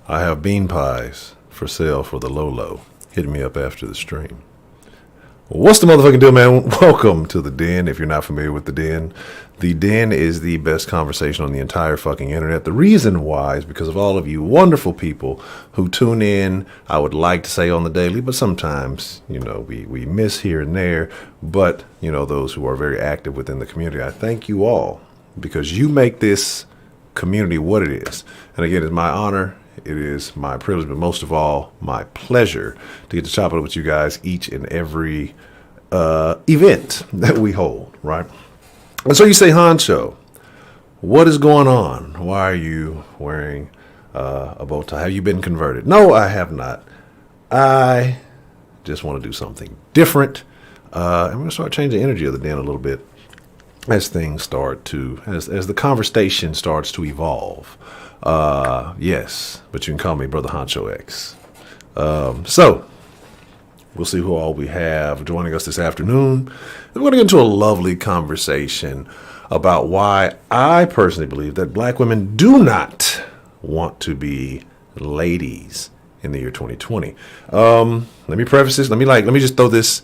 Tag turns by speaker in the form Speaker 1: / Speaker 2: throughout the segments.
Speaker 1: I have bean pies for sale for the low. Hit me up after the stream. What's the motherfucking deal, man? Welcome to the Den. If you're not familiar with the Den is the best conversation on the entire fucking internet. The reason why is because of all of you wonderful people who tune in. I would like to say on the daily, but sometimes, we miss here and there. But, those who are very active within the community, I thank you all because you make this community what it is. And again, it's my honor. It is my privilege, but most of all, my pleasure to get to chop it up with you guys each and every event that we hold, right? And so you say, Honcho, what is going on? Why are you wearing a bow tie? Have you been converted? No, I have not. I just want to do something different. And we're going to start changing the energy of the Den a little bit as things start to, as the conversation starts to evolve. Yes, but you can call me Brother Honcho X. So we'll see who all we have joining us this afternoon. We're going to get into a lovely conversation about why I personally believe that black women do not want to be ladies in the year 2020. Let me preface this. Let me just throw this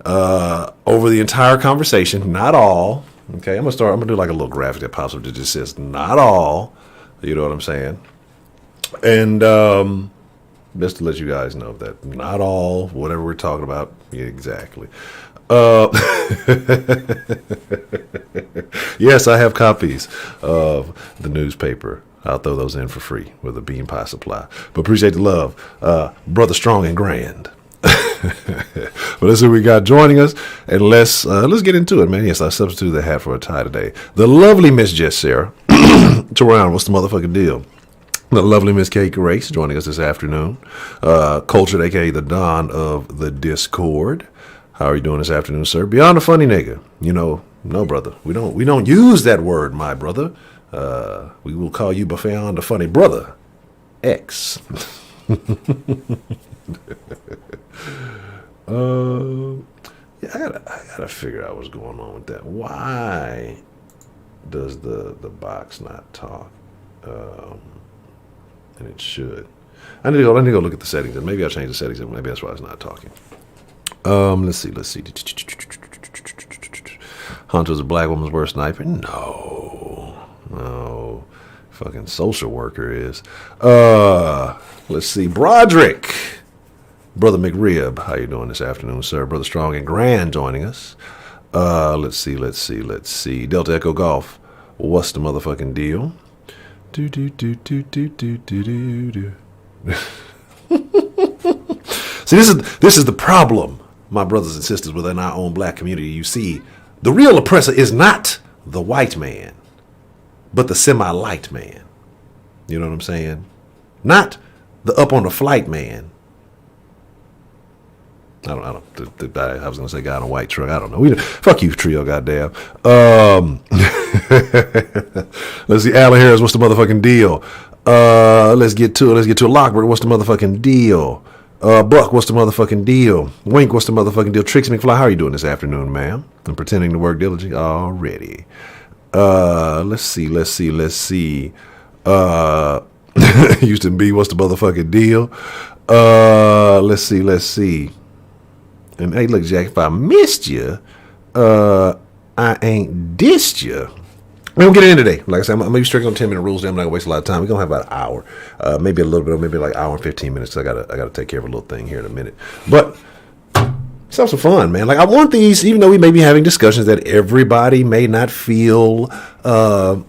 Speaker 1: over the entire conversation. Not all. Okay, I'm gonna do like a little graphic that pops up that just says not all. You know what I'm saying? And just to let you guys know that not all, whatever we're talking about, yeah, exactly. Yes, I have copies of the newspaper. I'll throw those in for free with a bean pie supply. But appreciate the love. Brother Strong and Grand. But let's see what we got joining us, and let's get into it, man. Yes, I substituted the hat for a tie today. The lovely Miss Jess Sarah. Toronto, what's the motherfucking deal? The lovely Miss Kate Grace joining us this afternoon. Cultured, aka the Don of the Discord. How are you doing this afternoon, sir? Beyond a funny nigga. No, brother. We don't use that word, my brother. We will call you beyond a funny brother. X. Yeah, I gotta figure out what's going on with that. Why does the box not talk? And it should. I need to go look at the settings, and maybe I'll change the settings, and maybe that's why it's not talking. Let's see. Honcho's a black woman's worst sniper? No. Fucking social worker is. Let's see. Broderick. Brother McRib, how you doing this afternoon, sir? Brother Strong and Grand joining us. Let's see. Delta Echo Golf. What's the motherfucking deal? Do. See, this is the problem, my brothers and sisters within our own black community. You see, the real oppressor is not the white man, but the semi-light man. You know what I'm saying? Not the up on the flight man. I was gonna say guy in a white truck. I don't know. Fuck you, trio. Goddamn. Let's see. Alan Harris, what's the motherfucking deal? Let's get to it. Lockbird, what's the motherfucking deal? Buck, what's the motherfucking deal? Wink, what's the motherfucking deal? Trixie McFly, how are you doing this afternoon, ma'am? I'm pretending to work diligently already. Let's see. Houston B, what's the motherfucking deal? Let's see. And hey, look, Jack, if I missed you, I ain't dissed you. We don't get in today. Like I said, I'm going to be strict on 10-minute rules. I'm not going to waste a lot of time. We're going to have about an hour, maybe a little bit, maybe like an hour and 15 minutes. I gotta take care of a little thing here in a minute. But let's have some fun, man. Like, I want these, even though we may be having discussions that everybody may not feel the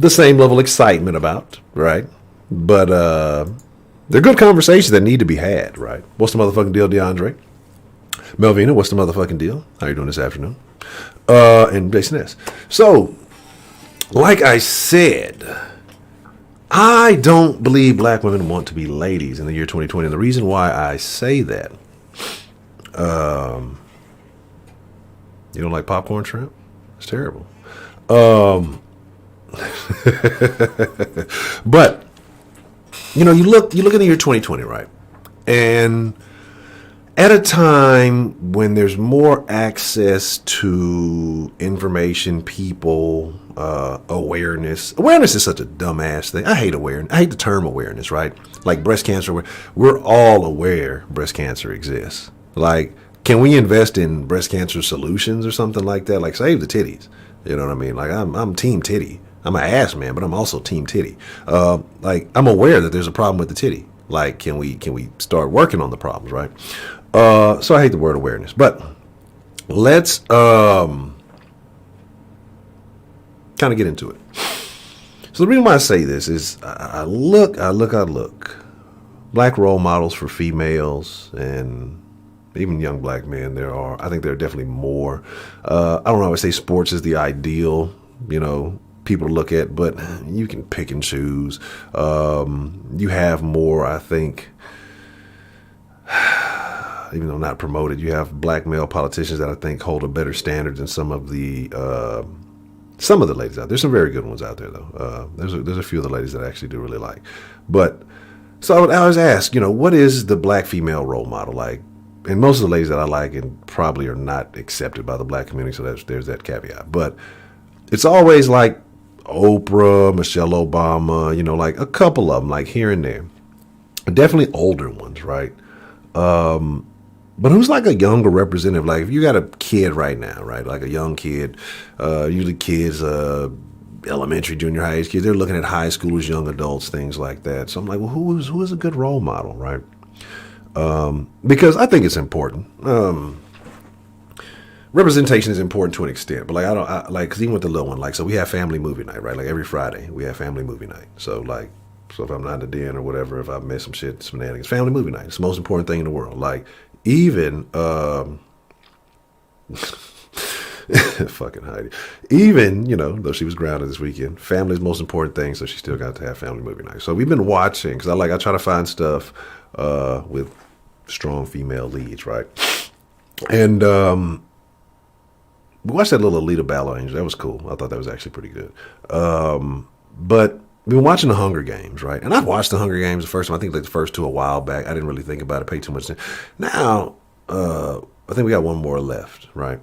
Speaker 1: same level of excitement about, right? But they're good conversations that need to be had, right? What's the motherfucking deal, DeAndre? Melvina, what's the motherfucking deal? How you doing this afternoon? And Jason S. So, like I said, I don't believe black women want to be ladies in the year 2020. And the reason why I say that, you don't like popcorn shrimp? It's terrible. But, you look in the year 2020, right? And at a time when there's more access to information, people, awareness. Awareness is such a dumbass thing. I hate awareness. I hate the term awareness, right? Like breast cancer, we're all aware breast cancer exists. Like, can we invest in breast cancer solutions or something like that? Like, save the titties. You know what I mean? Like, I'm team titty. I'm an ass man, but I'm also team titty. Like, I'm aware that there's a problem with the titty. Like, can we start working on the problems, right? So I hate the word awareness, but let's kind of get into it. So the reason why I say this is I look. Black role models for females and even young black men. I think there are definitely more. I don't know. I would say sports is the ideal, people to look at, but you can pick and choose. You have more, I think, even though not promoted, you have black male politicians that I think hold a better standard than some of the ladies out there. There's some very good ones out there, though. There's a few of the ladies that I actually do really like. But so I would always ask, what is the black female role model like? And most of the ladies that I like and probably are not accepted by the black community, so there's that caveat. But it's always like Oprah, Michelle Obama, like a couple of them, like here and there. Definitely older ones, right? But who's like a younger representative? Like if you got a kid right now, right? Like a young kid, usually kids, elementary, junior high age kids, they're looking at high schoolers, young adults, things like that. So I'm like, well, who is a good role model, right? Because I think it's important. Representation is important to an extent, but like because even with the little one, like, so we have family movie night, right? Like every Friday we have family movie night. So if I'm not in the den or whatever, if I miss some shit, shenanigans, family movie night. It's the most important thing in the world. Like even, fucking Heidi, even, though she was grounded this weekend, family's the most important thing. So she still got to have family movie night. So we've been watching, cause I try to find stuff, with strong female leads, right? And, we watched that little Alita Battle Angel. That was cool. I thought that was actually pretty good. But we've been watching the Hunger Games, right? And I've watched the Hunger Games the first time. I think like the first two a while back. I didn't really think about it, pay too much attention. Now, I think we got one more left, right?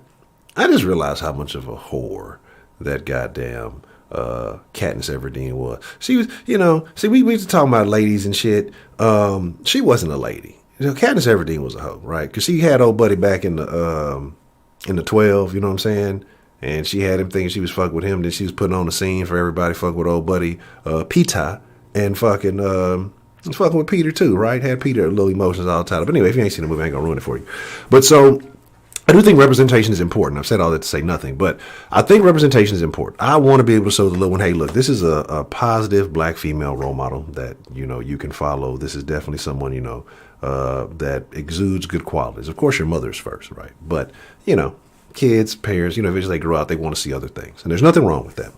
Speaker 1: I just realized how much of a whore that goddamn Katniss Everdeen was. She was, we used to talk about ladies and shit. She wasn't a lady. Katniss Everdeen was a hoe, right? Because she had old buddy back in the 12, you know what I'm saying? And she had him thinking she was fucking with him. Then she was putting on the scene for everybody, fucking with old buddy Peter, and fucking with Peter too, right? Had Peter little emotions all tied up. But anyway, if you ain't seen the movie, I ain't gonna ruin it for you. But so I do think representation is important. I've said all that to say nothing, but I think representation is important. I want to be able to show the little one, hey, look, this is a positive black female role model that you can follow. This is definitely someone that exudes good qualities. Of course, your mother's first, right? But kids, parents, eventually they grow out, they want to see other things, and there's nothing wrong with that.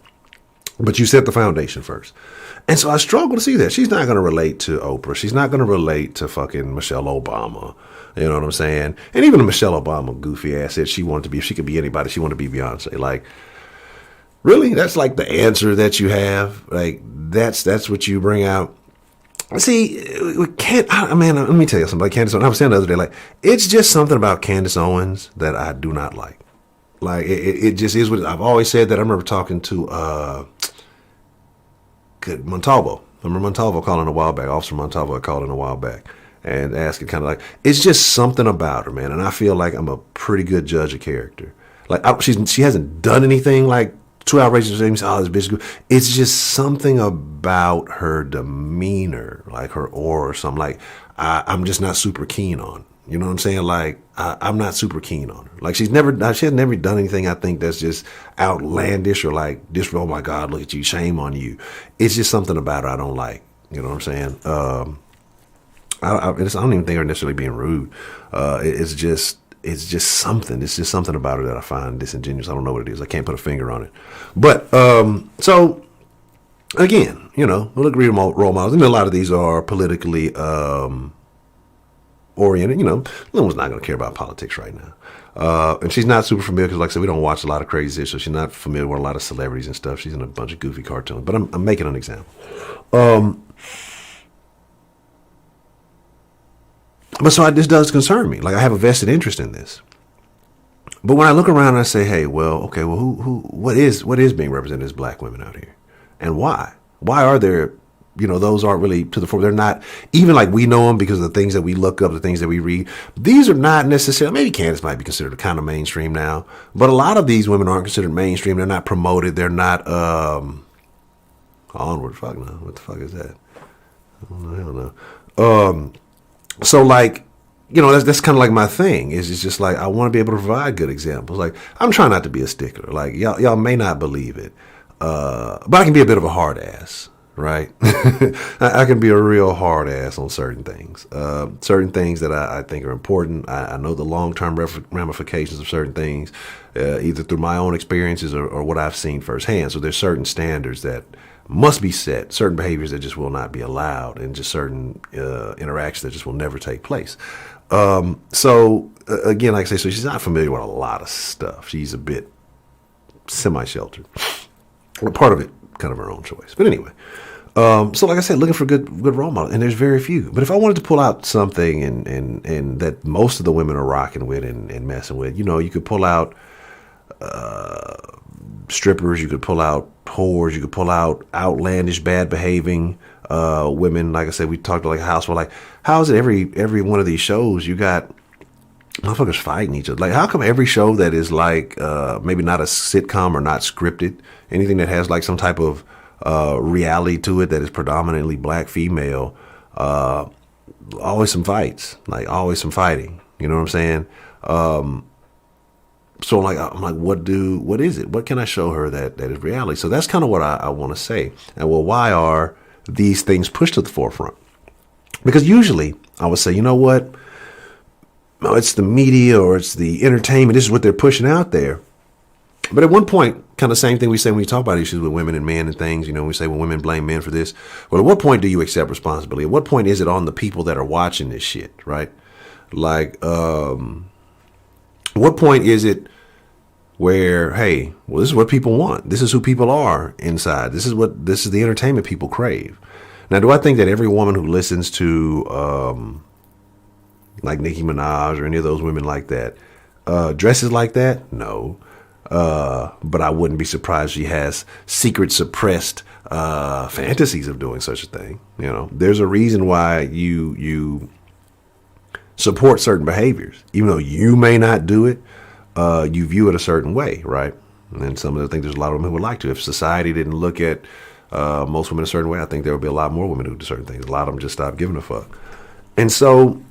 Speaker 1: But you set the foundation first. And so I struggle to see that. She's not going to relate to Oprah. She's not going to relate to fucking Michelle Obama. You know what I'm saying? And even Michelle Obama, goofy ass, said she wanted to be, if she could be anybody, she wanted to be Beyonce. Like, really? That's like the answer that you have? Like, that's what you bring out? See, let me tell you something about Candace Owens. I was saying the other day, like, it's just something about Candace Owens that I do not like. Like, it just is what I've always said that. I remember talking to Montalvo. I remember Montalvo calling a while back. Officer Montalvo called in a while back and asking kind of like, it's just something about her, man. And I feel like I'm a pretty good judge of character. Like, she hasn't done anything like too outrageous things. Oh, this bitch. It's just something about her demeanor, like her aura or something. Like, I'm just not super keen on. You know what I'm saying? Like, I'm not super keen on her. Like, she has never done anything I think that's just outlandish or like, this, oh my God, look at you, shame on you. It's just something about her I don't like. You know what I'm saying? I don't even think her necessarily being rude. It's just something. It's just something about her that I find disingenuous. I don't know what it is. I can't put a finger on it. But, so, again, we'll agree with role models. And a lot of these are politically, oriented. No one's not going to care about politics right now. And she's not super familiar because, like I said, we don't watch a lot of crazy shit, so she's not familiar with a lot of celebrities and stuff. She's in a bunch of goofy cartoons. But I'm making an example. But so this does concern me. Like, I have a vested interest in this. But when I look around and I say, hey, well, okay, well, what is being represented as black women out here? And why? Why are there, those aren't really to the fore. They're not, even like we know them because of the things that we look up, the things that we read. These are not necessarily, maybe Candace might be considered kind of mainstream now, but a lot of these women aren't considered mainstream. They're not promoted. They're not, onward, fuck no. What the fuck is that? I don't know. So like, that's kind of like my thing is it's just like, I want to be able to provide good examples. Like, I'm trying not to be a stickler. Like y'all may not believe it. But I can be a bit of a hard ass, right? I can be a real hard ass on certain things that I think are important. I know the long-term ramifications of certain things, either through my own experiences or what I've seen firsthand. So there's certain standards that must be set, certain behaviors that just will not be allowed, and just certain interactions that just will never take place. So again, like I say, so she's not familiar with a lot of stuff. She's a bit semi-sheltered. Part of it, kind of her own choice. But anyway, so like I said, looking for good role models, and there's very few. But if I wanted to pull out something and that most of the women are rocking with and messing with, you could pull out strippers, you could pull out whores, you could pull out outlandish, bad behaving women. Like I said, we talked like a housewife. Like, how is it every one of these shows you got motherfuckers fighting each other? Like, how come every show that is like maybe not a sitcom or not scripted, anything that has like some type of reality to it that is predominantly black female, always some fights, like always some fighting. You know what I'm saying? So like, I'm like, what is it? What can I show her that is reality? So that's kind of what I want to say. And well, why are these things pushed to the forefront? Because usually I would say, you know what? No, it's the media or it's the entertainment. This is what they're pushing out there. But at one point, kind of same thing we say when we talk about issues with women and men and things, we say when women blame men for this. Well, at what point do you accept responsibility? At what point is it on the people that are watching this shit, right? Like, what point is it where, hey, well, this is what people want. This is who people are inside. This is the entertainment people crave. Now, do I think that every woman who listens to, like Nicki Minaj or any of those women like that, dresses like that? No. But I wouldn't be surprised she has secret suppressed, fantasies of doing such a thing. There's a reason why you support certain behaviors, even though you may not do it. You view it a certain way, right? And some of the things there's a lot of women who would like to. If society didn't look at most women a certain way, I think there would be a lot more women who do certain things. A lot of them just stop giving a fuck. And so,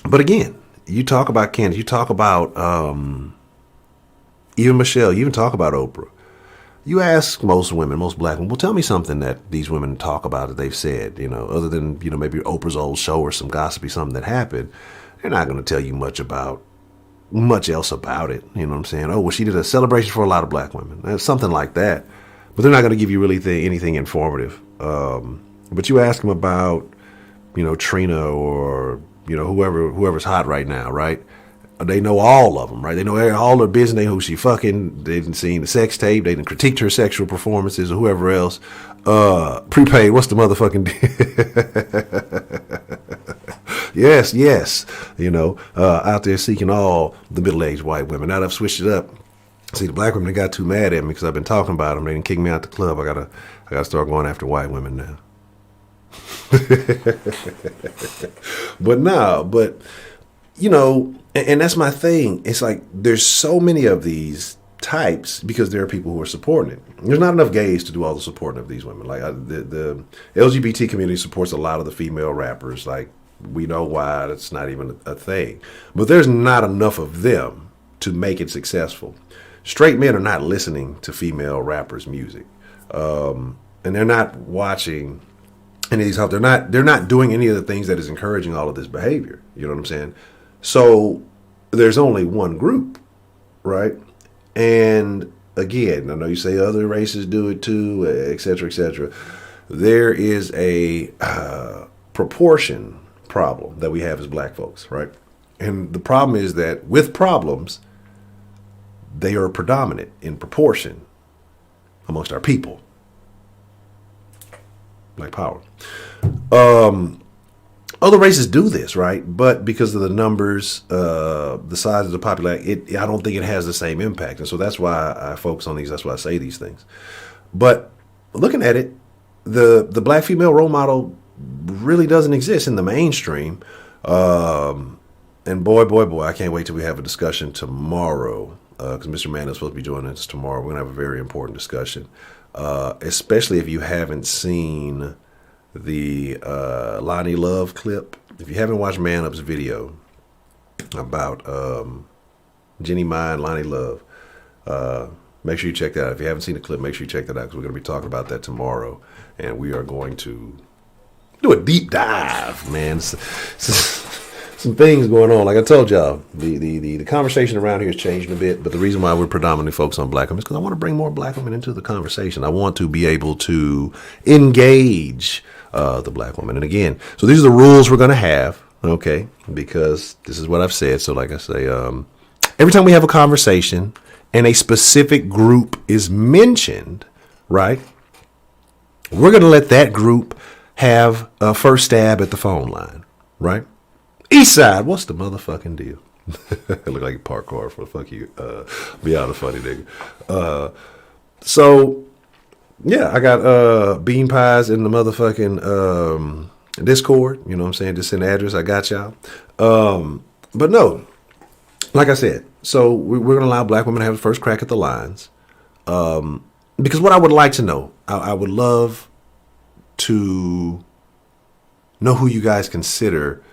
Speaker 1: but again, you talk about Candace, you talk about even Michelle, you even talk about Oprah. You ask most women, most black women, well, tell me something that these women talk about that they've said, other than, maybe Oprah's old show or some gossipy something that happened. They're not going to tell you much else about it. You know what I'm saying? Oh, well, she did a celebration for a lot of black women, something like that. But they're not going to give you really anything informative. But you ask them about, Trina or, whoever's hot right now, right? They know all of them, right? They know all her business. They know who she fucking. They didn't see the sex tape. They didn't critiqued her sexual performances or whoever else. Prepaid. What's the motherfucking? Yes. Out there seeking all the middle-aged white women. Now that I've switched it up. See, the black women got too mad at me because I've been talking about them. They didn't kick me out the club. I gotta start going after white women now. But and that's my thing. It's like there's so many of these types because there are people who are supporting it. There's not enough gays to do all the supporting of these women. Like the LGBT community supports a lot of the female rappers. Like, we know why that's not even a thing. But there's not enough of them to make it successful. Straight men are not listening to female rappers' music, and they're not watching any of these. They're not doing any of the things that is encouraging all of this behavior. You know what I'm saying? So there's only one group, right? And again, I know you say other races do it too, et cetera, et cetera. There is a proportion problem that we have as black folks, right? And the problem is that with problems, they are predominant in proportion amongst our people. Black power. other races do this, right? But because of the numbers, the size of the population, I don't think it has the same impact. And so that's why I focus on these. That's why I say these things. But looking at it, the black female role model really doesn't exist in the mainstream. And boy, I can't wait till we have a discussion tomorrow. Because Mr. Man is supposed to be joining us tomorrow. We're going to have a very important discussion. Especially if you haven't seen the Lonnie Love clip. If you haven't watched Man Up's video about Jenny Ma and Lonnie Love, make sure you check that out. If you haven't seen the clip, make sure you check that out because we're going to be talking about that tomorrow. And we are going to do a deep dive, man. Some things going on. Like I told y'all, the conversation around here is changing a bit, but the reason why we're predominantly focused on black women is because I want to bring more black women into the conversation. I want to be able to engage the black woman. And again, so these are the rules we're going to have, okay, because this is what I've said. So like I say, every time we have a conversation and a specific group is mentioned, right, we're going to let that group have a first stab at the phone line, right? East Side, what's the motherfucking deal? Look like you park car for fuck you. Be out of funny nigga. So yeah, I got bean pies in the motherfucking Discord. You know what I'm saying? Just send the address. I got y'all. But no, like I said, so we're gonna allow black women to have the first crack at the lines. Because what I would like to know, I would love to know who you guys consider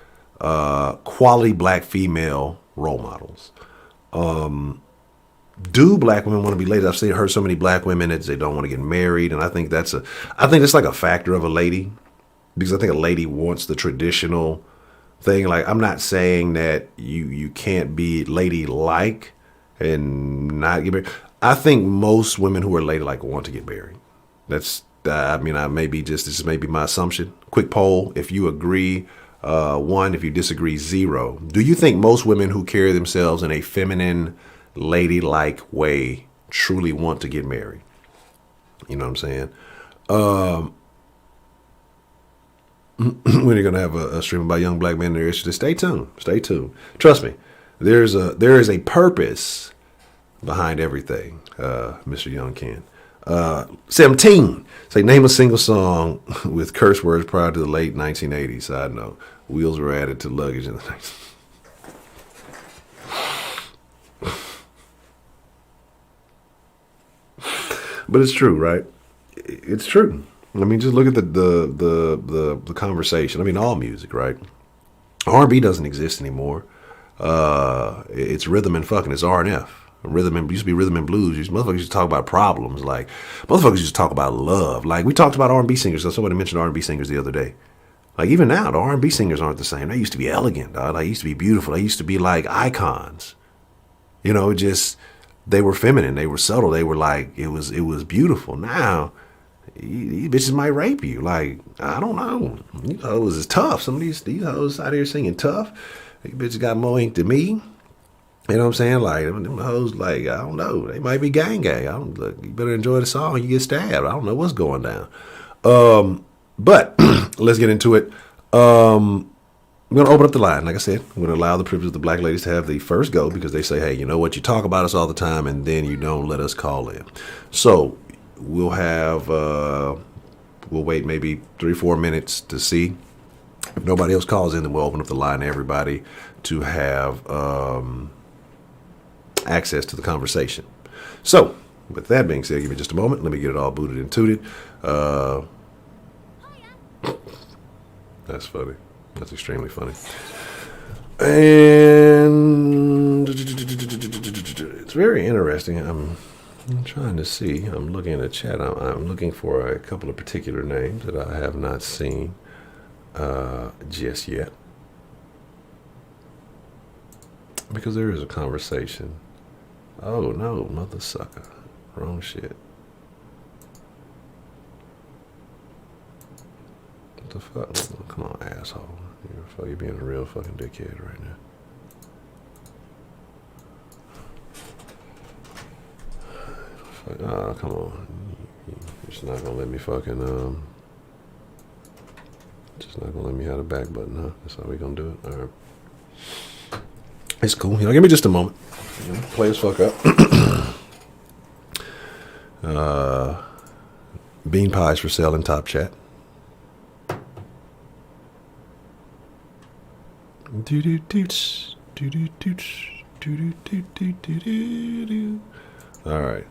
Speaker 1: quality black female role models. Do black women want to be ladies? I've heard so many black women that they don't want to get married, and I think that's like a factor of a lady, because I think a lady wants the traditional thing. Like, I'm not saying that you can't be ladylike and not get married. I think most women who are ladylike want to get married. That's I may be this may be my assumption. Quick poll: if you agree, 1; if you disagree, 0. Do you think most women who carry themselves in a feminine, ladylike way truly want to get married? You know what I'm saying? When you're gonna have a stream about young black men in their issues, stay tuned. Stay tuned. Trust me, there is a purpose behind everything, Mr. Young Ken. 17. Say, name a single song with curse words prior to the late 1980s. Side note: wheels were added to luggage in the 1980s. But it's true, right? It's true. I mean, just look at the conversation. I mean, all music, right? R&B doesn't exist anymore. It's rhythm and fucking. It's R&F. Rhythm and used to be rhythm and blues. Motherfuckers used to talk about problems. Like, motherfuckers used to talk about love. Like, we talked about R&B singers. So somebody mentioned R&B singers the other day. Like, even now, the R&B singers aren't the same. They used to be elegant, dog. They used to be beautiful. They used to be like icons. You know, just they were feminine. They were subtle. They were like, it was beautiful. Now, these bitches might rape you. Like, I don't know. These hoes is tough. Some of these hoes out here singing tough. These bitches got more ink than me. You know what I'm saying? Like, them hoes, like, I don't know. They might be gang. Look, you better enjoy the song. You get stabbed. I don't know what's going down. But let's get into it. I'm going to open up the line. Like I said, I'm going to allow the privilege of the black ladies to have the first go, because they say, hey, you know what? You talk about us all the time, and then you don't let us call in. So we'll wait maybe 3-4 minutes to see. If nobody else calls in, then we'll open up the line to everybody to have access to the conversation. So, with that being said, give me just a moment. Let me get it all booted and tooted. That's funny. That's extremely funny. And it's very interesting. I'm trying to see. I'm looking in the chat. I'm looking for a couple of particular names that I have not seen just yet, because there is a conversation. Oh no, mother sucker. Wrong shit. What the fuck? Oh, come on, asshole. You're being a real fucking dickhead right now. Oh, come on. You're just not gonna let me fucking Just not gonna let me have the back button, huh? That's how we gonna do it. All right. It's cool. Give me just a moment. Play as fuck up. Bean pies for sale in Top Chat. All right.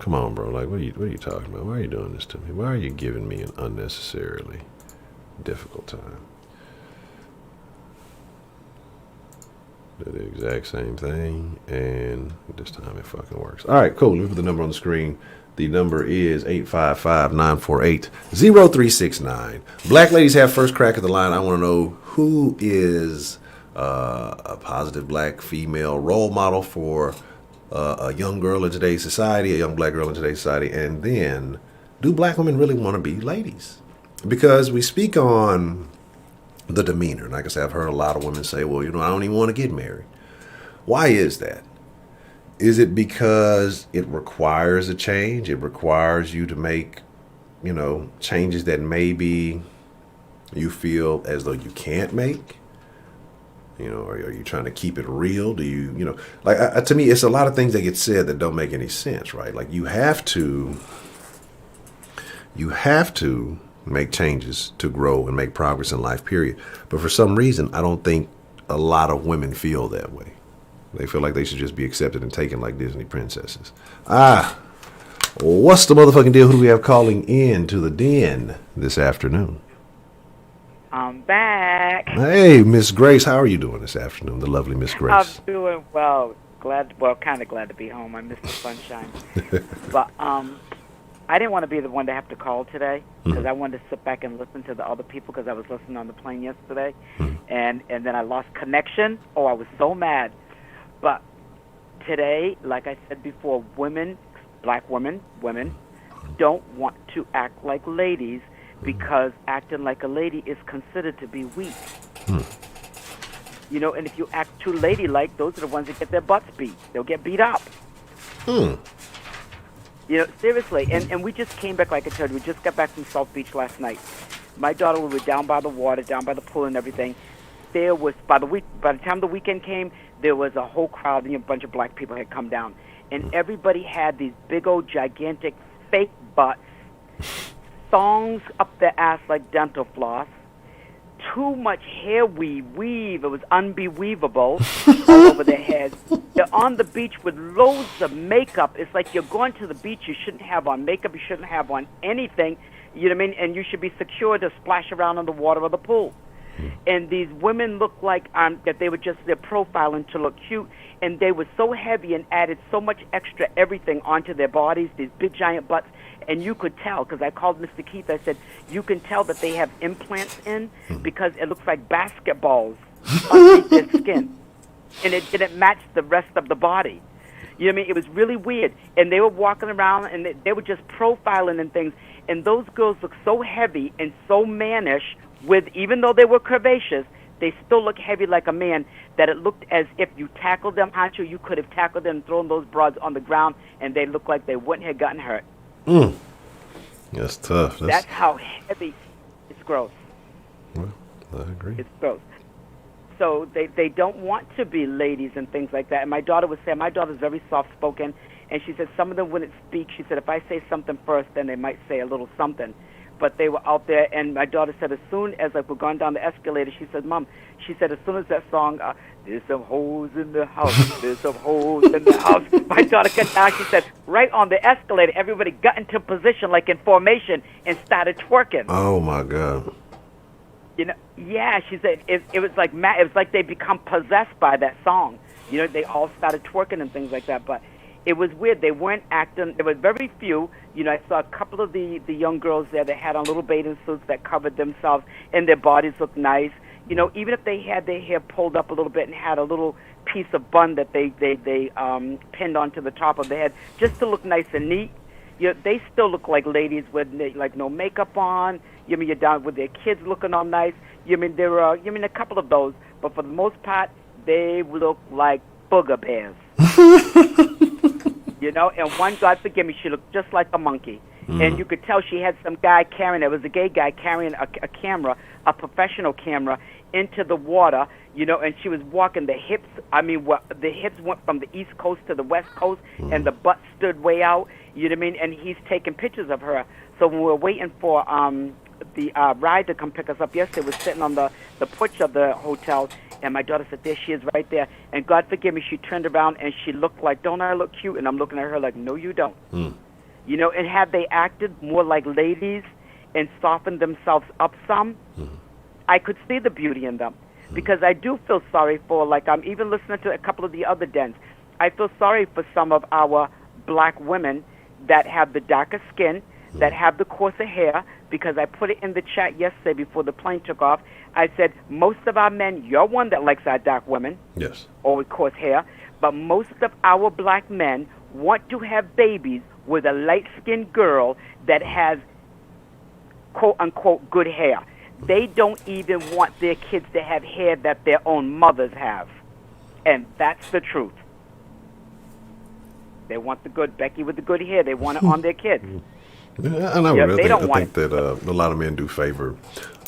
Speaker 1: Come on, bro. Like, what are you talking about? Why are you doing this to me? Why are you giving me an unnecessarily difficult time? Do the exact same thing, and this time it fucking works. All right, cool. Let me put the number on the screen. The number is 855-948-0369. Black ladies have first crack at the line. I want to know who is a positive black female role model for a young girl in today's society, a young black girl in today's society, and then do black women really want to be ladies? Because we speak on the demeanor. Like I said, I've heard a lot of women say, well, I don't even want to get married. Why is that? Is it because it requires a change? It requires you to make, changes that maybe you feel as though you can't make? Or are you trying to keep it real? Do you, to me, it's a lot of things that get said that don't make any sense, right? Like you have to make changes to grow and make progress in life, period. But for some reason, I don't think a lot of women feel that way. They feel like they should just be accepted and taken like Disney princesses. What's the motherfucking deal? Who do we have calling in to the den this afternoon?
Speaker 2: I'm back.
Speaker 1: Hey, Miss Grace, how are you doing this afternoon? The lovely Miss Grace.
Speaker 2: I'm doing well. Kind of glad to be home. I miss the sunshine. But I didn't want to be the one to have to call today because I wanted to sit back and listen to the other people because I was listening on the plane yesterday, and then I lost connection. Oh, I was so mad. But today, like I said before, black women, don't want to act like ladies because acting like a lady is considered to be weak. And if you act too ladylike, those are the ones that get their butts beat. They'll get beat up. Seriously. And we just came back, like I told you, we just got back from South Beach last night. My daughter, we were down by the water, down by the pool and everything. There was, by the time the weekend came, there was a whole crowd, a bunch of black people had come down. And everybody had these big old gigantic fake butts, thongs up their ass like dental floss, too much hair weave. It was unbelievable all over their heads. They're on the beach with loads of makeup. It's like you're going to the beach. You shouldn't have on makeup. You shouldn't have on anything. You know what I mean? And you should be secure to splash around in the water of the pool. And these women looked like that they were just their profiling to look cute, and they were so heavy and added so much extra everything onto their bodies, these big giant butts, and you could tell, because I called Mr. Keith, I said, you can tell that they have implants in because it looks like basketballs underneath their skin, and it didn't match the rest of the body. You know what I mean? It was really weird, and they were walking around, and they were just profiling and things, and those girls looked so heavy and so mannish, even though they were curvaceous, they still look heavy like a man, that it looked as if you tackled them, Honcho, you could have tackled them and thrown those broads on the ground, and they looked like they wouldn't have gotten hurt.
Speaker 1: That's tough.
Speaker 2: That's how heavy. It's gross.
Speaker 1: Well, I agree.
Speaker 2: It's gross. So they don't want to be ladies and things like that. And my daughter was saying, my daughter's very soft-spoken, and she said some of them wouldn't speak. She said if I say something first, then they might say a little something. But they were out there, and my daughter said as soon as we're going down the escalator, she said, Mom, she said as soon as that song, there's some hoes in the house, there's some hoes in the house, my daughter got down, she said, right on the escalator, everybody got into position like in formation and started twerking.
Speaker 1: Oh, my God.
Speaker 2: Yeah, she said it was like they become possessed by that song. They all started twerking and things like that, but it was weird. They weren't acting. There were very few. I saw a couple of the young girls there that had on little bathing suits that covered themselves, and their bodies looked nice. Even if they had their hair pulled up a little bit and had a little piece of bun that they pinned onto the top of their head just to look nice and neat, they still look like ladies with like no makeup on. You're down with their kids looking all nice. There were a couple of those, but for the most part, they look like booger bears. you know. And one, God forgive me, she looked just like a monkey. And you could tell she had some guy carrying, it was a gay guy carrying a camera, a professional camera, into the water, you know, and she was walking the hips. The hips went from the East Coast to the West Coast, and the butt stood way out, you know what I mean? And he's taking pictures of her. So when we were waiting for the ride to come pick us up yesterday, was sitting on the porch of the hotel, and my daughter said, there she is right there. And God forgive me, she turned around, and she looked like, don't I look cute? And I'm looking at her like, no, you don't. You know, and had they acted more like ladies and softened themselves up some, I could see the beauty in them. Because I do feel sorry for, like, I'm even listening to a couple of the other dens. I feel sorry for some of our black women that have the darker skin, that have the coarser hair, because I put it in the chat yesterday before the plane took off. I said, most of our men, you're one that likes our dark women,
Speaker 1: Yes.
Speaker 2: or with coarse hair, but most of our black men want to have babies with a light-skinned girl that has, quote-unquote, good hair. They don't even want their kids to have hair that their own mothers have. And that's the truth. They want the good, Becky with the good hair. They want it on their kids.
Speaker 1: Yeah, and I
Speaker 2: Yeah,
Speaker 1: really
Speaker 2: they don't
Speaker 1: I
Speaker 2: want
Speaker 1: think that a lot of men do favor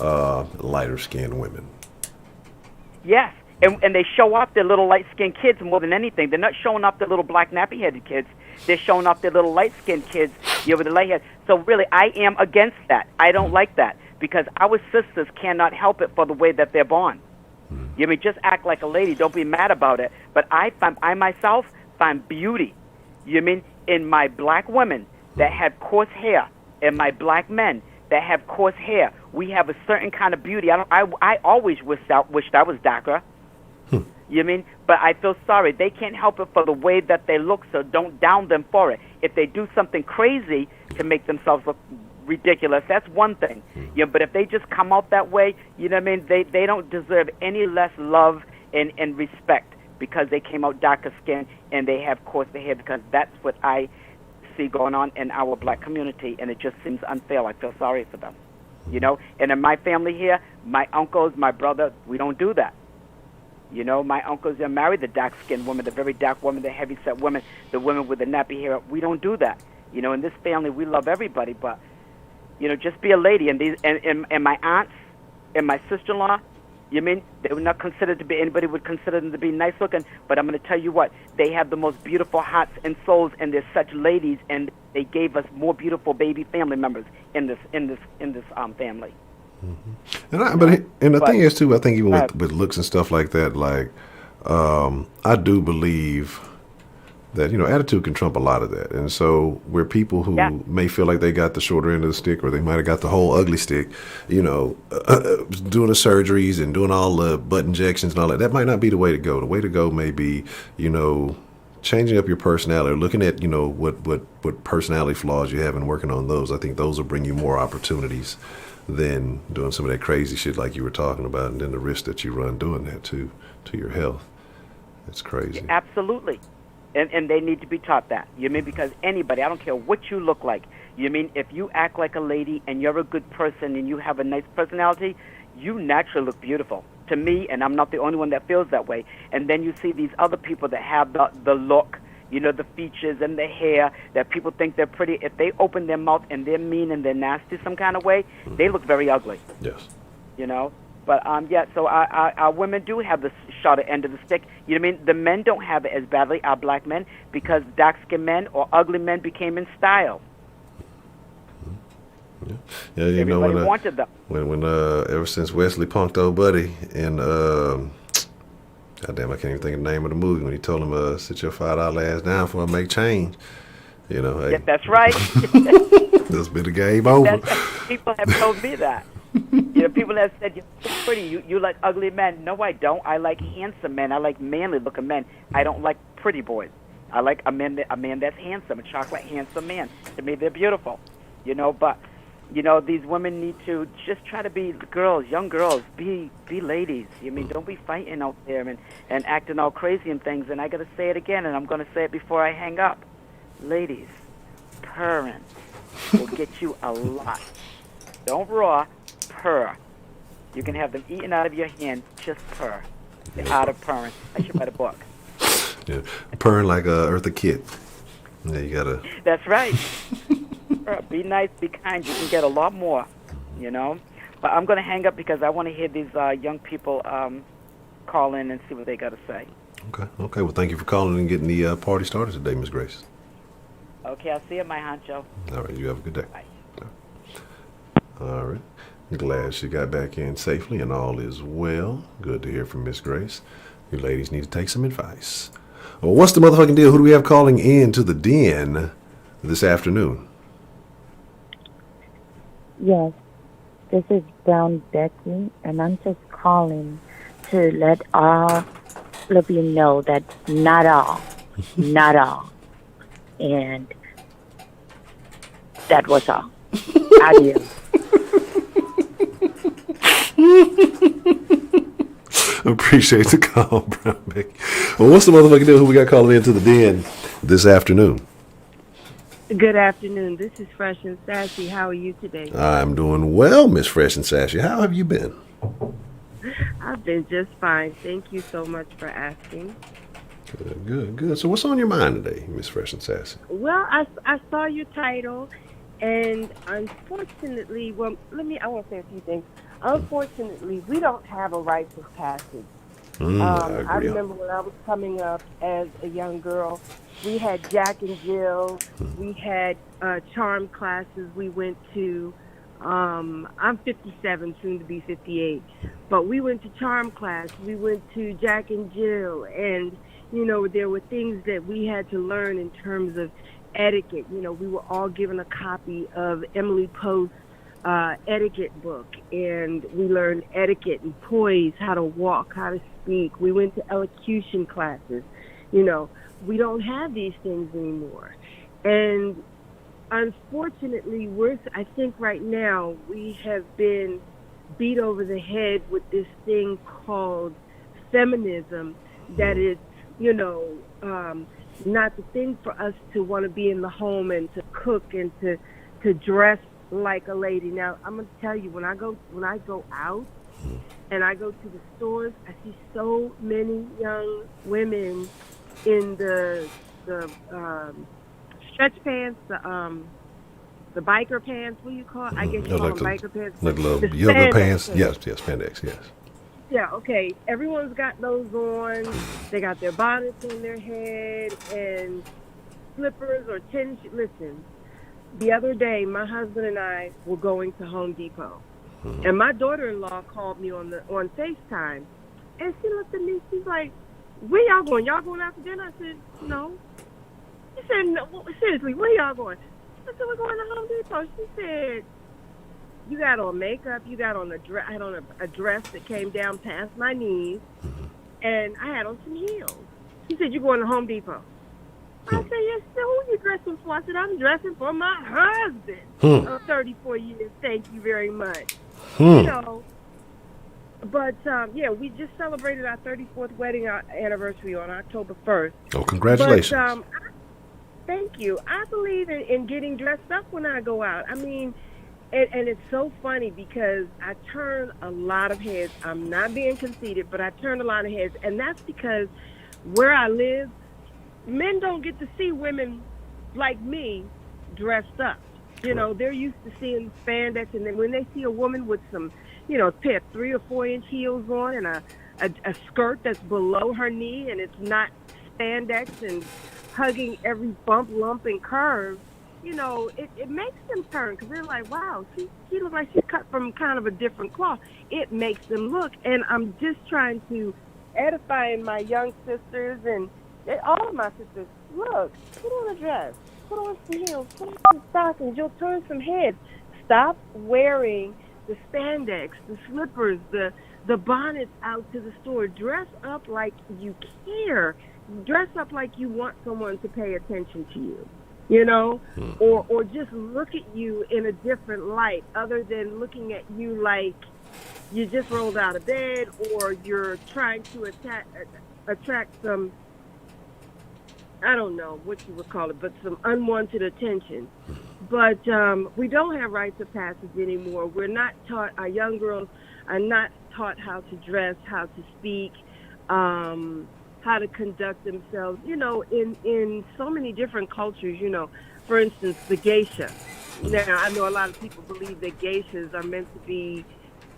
Speaker 1: lighter-skinned women.
Speaker 2: Yes, and they show off their little light-skinned kids more than anything. They're not showing off their little black nappy-headed kids. They're showing off their little light-skinned kids, you know, with the light hair. So really, I am against that. I don't like that, because our sisters cannot help it for the way that they're born. You mean, just act like a lady. Don't be mad about it. But I myself find beauty, you mean, in my black women that have coarse hair, and my black men that have coarse hair. We have a certain kind of beauty. I always wished I was darker. You mean? But I feel sorry. They can't help it for the way that they look, so don't down them for it. If they do something crazy to make themselves look ridiculous, that's one thing. Yeah, but if they just come out that way, you know what I mean? They don't deserve any less love and respect because they came out darker skinned and they have coarser hair, because that's what I see going on in our black community, and it just seems unfair. I feel sorry for them. You know? And in my family here, my uncles, my brother, we don't do that. You know, my uncles are married the dark-skinned woman, the very dark woman, the heavy-set woman, the women with the nappy hair. We don't do that. You know, in this family, we love everybody, but, you know, just be a lady. And my aunts and my sister-in-law, you mean, they were not considered to be, anybody would consider them to be nice-looking, but I'm going to tell you what, they have the most beautiful hearts and souls, and they're such ladies, and they gave us more beautiful baby family members in this family.
Speaker 1: And the thing is too, I think even with looks and stuff like that, like I do believe that, you know, attitude can trump a lot of that. And so where people who may feel like they got the shorter end of the stick, or they might have got the whole ugly stick, you know, doing the surgeries and doing all the butt injections and all that might not be the way to go. The way to go may be, you know, changing up your personality, or looking at, you know, what personality flaws you have and working on those. I think those will bring you more opportunities than doing some of that crazy shit like you were talking about, and then the risk that you run doing that to your health. It's crazy.
Speaker 2: Absolutely. And they need to be taught that. You mean, because anybody, I don't care what you look like, you mean, if you act like a lady and you're a good person and you have a nice personality, you naturally look beautiful. To me, and I'm not the only one that feels that way. And then you see these other people that have the look, you know, the features and the hair, that people think they're pretty. If they open their mouth and they're mean and they're nasty some kind of way, they look very ugly.
Speaker 1: Yes.
Speaker 2: You know? But, so our women do have the shorter end of the stick. You know what I mean? The men don't have it as badly, our black men, because dark-skinned men or ugly men became in style.
Speaker 1: Yeah, you know,
Speaker 2: everybody wanted them.
Speaker 1: When ever since Wesley punked old buddy in goddamn, I can't even think of the name of the movie, when he told him, sit your $5 ass down before I make change. You know, hey.
Speaker 2: Yeah, that's right.
Speaker 1: This been the game over.
Speaker 2: People have told me that. You know, people have said, you're so pretty, you like ugly men. No, I don't. I like handsome men. I like manly-looking men. I don't like pretty boys. I like a man that's handsome, a chocolate handsome man. To me, they're beautiful. You know, but, you know, these women need to just try to be girls, young girls, be ladies. You mean, don't be fighting out there and acting all crazy and things. And I got to say it again, and I'm going to say it before I hang up. Ladies, purring will get you a lot. Don't roar, purr. You can have them eaten out of your hand, just purr. The art of purring. I should write a book.
Speaker 1: Yeah, purring like Eartha Kitt. Yeah, you gotta.
Speaker 2: That's right. Be nice, be kind. You can get a lot more, you know. But I'm going to hang up because I want to hear these young people call in and see what they got to say.
Speaker 1: Okay. Okay. Well, thank you for calling and getting the party started today, Miss Grace.
Speaker 2: Okay, I'll see you, my honcho.
Speaker 1: All right. You have a good day.
Speaker 2: Bye.
Speaker 1: All right. Glad she got back in safely and all is well. Good to hear from Miss Grace. You ladies need to take some advice. Well, what's the motherfucking deal? Who do we have calling in to the den this afternoon?
Speaker 3: Yes, this is Brown Becky, and I'm just calling to let all of you know that not all, not all. And that was all. Adios.
Speaker 1: Appreciate the call, Brown Becky. Well, what's the motherfucking deal? Who we got calling into the den this afternoon?
Speaker 4: Good afternoon. This is Fresh and Sassy. How are you today?
Speaker 1: I'm doing well, Miss Fresh and Sassy. How have you been?
Speaker 4: I've been just fine. Thank you so much for asking.
Speaker 1: Good, good, good. So what's on your mind today, Miss Fresh and Sassy?
Speaker 4: Well, I saw your title, and unfortunately, I want to say a few things. Unfortunately, we don't have a rite of passage.
Speaker 1: I
Speaker 4: I
Speaker 1: agree.
Speaker 4: remember when I was coming up as a young girl, we had Jack and Jill. We had charm classes we went to. I'm 57, soon to be 58. But we went to charm class. We went to Jack and Jill. And, you know, there were things that we had to learn in terms of etiquette. You know, we were all given a copy of Emily Post's etiquette book. And we learned etiquette and poise, how to walk, how to speak. We went to elocution classes. You know, we don't have these things anymore. And unfortunately, I think right now we have been beat over the head with this thing called feminism that is, you know, not the thing for us to want to be in the home and to cook and to dress like a lady. Now, I'm going to tell you, when I go out and I go to the stores, I see so many young women in the stretch pants, the biker pants. What do you call it? I guess you call them biker pants.
Speaker 1: Like little
Speaker 4: The
Speaker 1: yoga
Speaker 4: spandex
Speaker 1: pants. Yes, spandex, yes.
Speaker 4: Yeah, okay. Everyone's got those on. They got their bonnets on their head and slippers or tennis. Listen, the other day, my husband and I were going to Home Depot, and my daughter-in-law called me on FaceTime, and she looked at me. She's like, "Where y'all going? Y'all going out for dinner?" I said, "No." She said, "No, seriously, where y'all going?" I said, "We're going to Home Depot." She said, "You got on makeup. You got on I had on a dress that came down past my knees, and I had on some heels." She said, "You going to Home Depot?" I said, "Yes, sir. Who are you dressing for?" I said, "I'm dressing for my husband of 34 years. Thank you very much." You know, but yeah, we just celebrated our 34th wedding anniversary on October 1st.
Speaker 1: Oh, congratulations.
Speaker 4: But, thank you. I believe in getting dressed up when I go out. I mean, and it's so funny because I turn a lot of heads. I'm not being conceited, but I turn a lot of heads. And that's because where I live, men don't get to see women like me dressed up. You know, they're used to seeing spandex, and then when they see a woman with some, you know, pair of 3 or 4 inch heels on and a skirt that's below her knee and it's not spandex and hugging every bump, lump, and curve, you know, it makes them turn because they're like, wow, she looks like she's cut from kind of a different cloth. It makes them look, and I'm just trying to edify my young sisters and all of my sisters. Look, put on a dress, put on some heels, put on some stockings. You'll turn some heads. Stop wearing the spandex, the slippers, the bonnets out to the store. Dress up like you care. Dress up like you want someone to pay attention to you, you know, or just look at you in a different light other than looking at you like you just rolled out of bed or you're trying to attract some, I don't know what you would call it, but some unwanted attention. But we don't have rites of passage anymore. We're not taught, our young girls are not taught how to dress, how to speak. how to conduct themselves, in so many different cultures, for instance, the geisha. Now, I know a lot of people believe that geishas are meant to be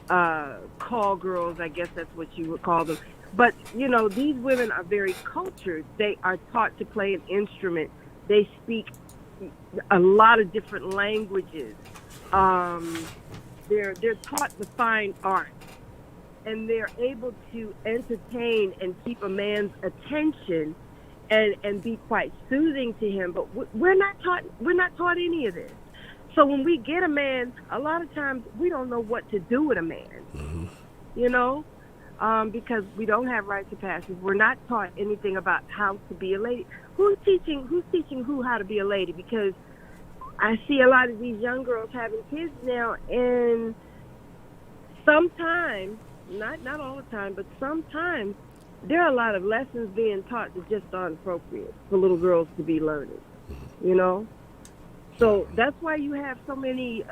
Speaker 4: call girls, I guess that's what you would call them. But, these women are very cultured. They are taught to play an instrument. They speak a lot of different languages. They're taught the fine art. And they're able to entertain and keep a man's attention and be quite soothing to him. But we're not taught any of this. So when we get a man, a lot of times we don't know what to do with a man, because we don't have rites of passage. We're not taught anything about how to be a lady. Who's teaching who how to be a lady? Because I see a lot of these young girls having kids now, and sometimes, not all the time, but sometimes there are a lot of lessons being taught that just aren't appropriate for little girls to be learning, So that's why you have so many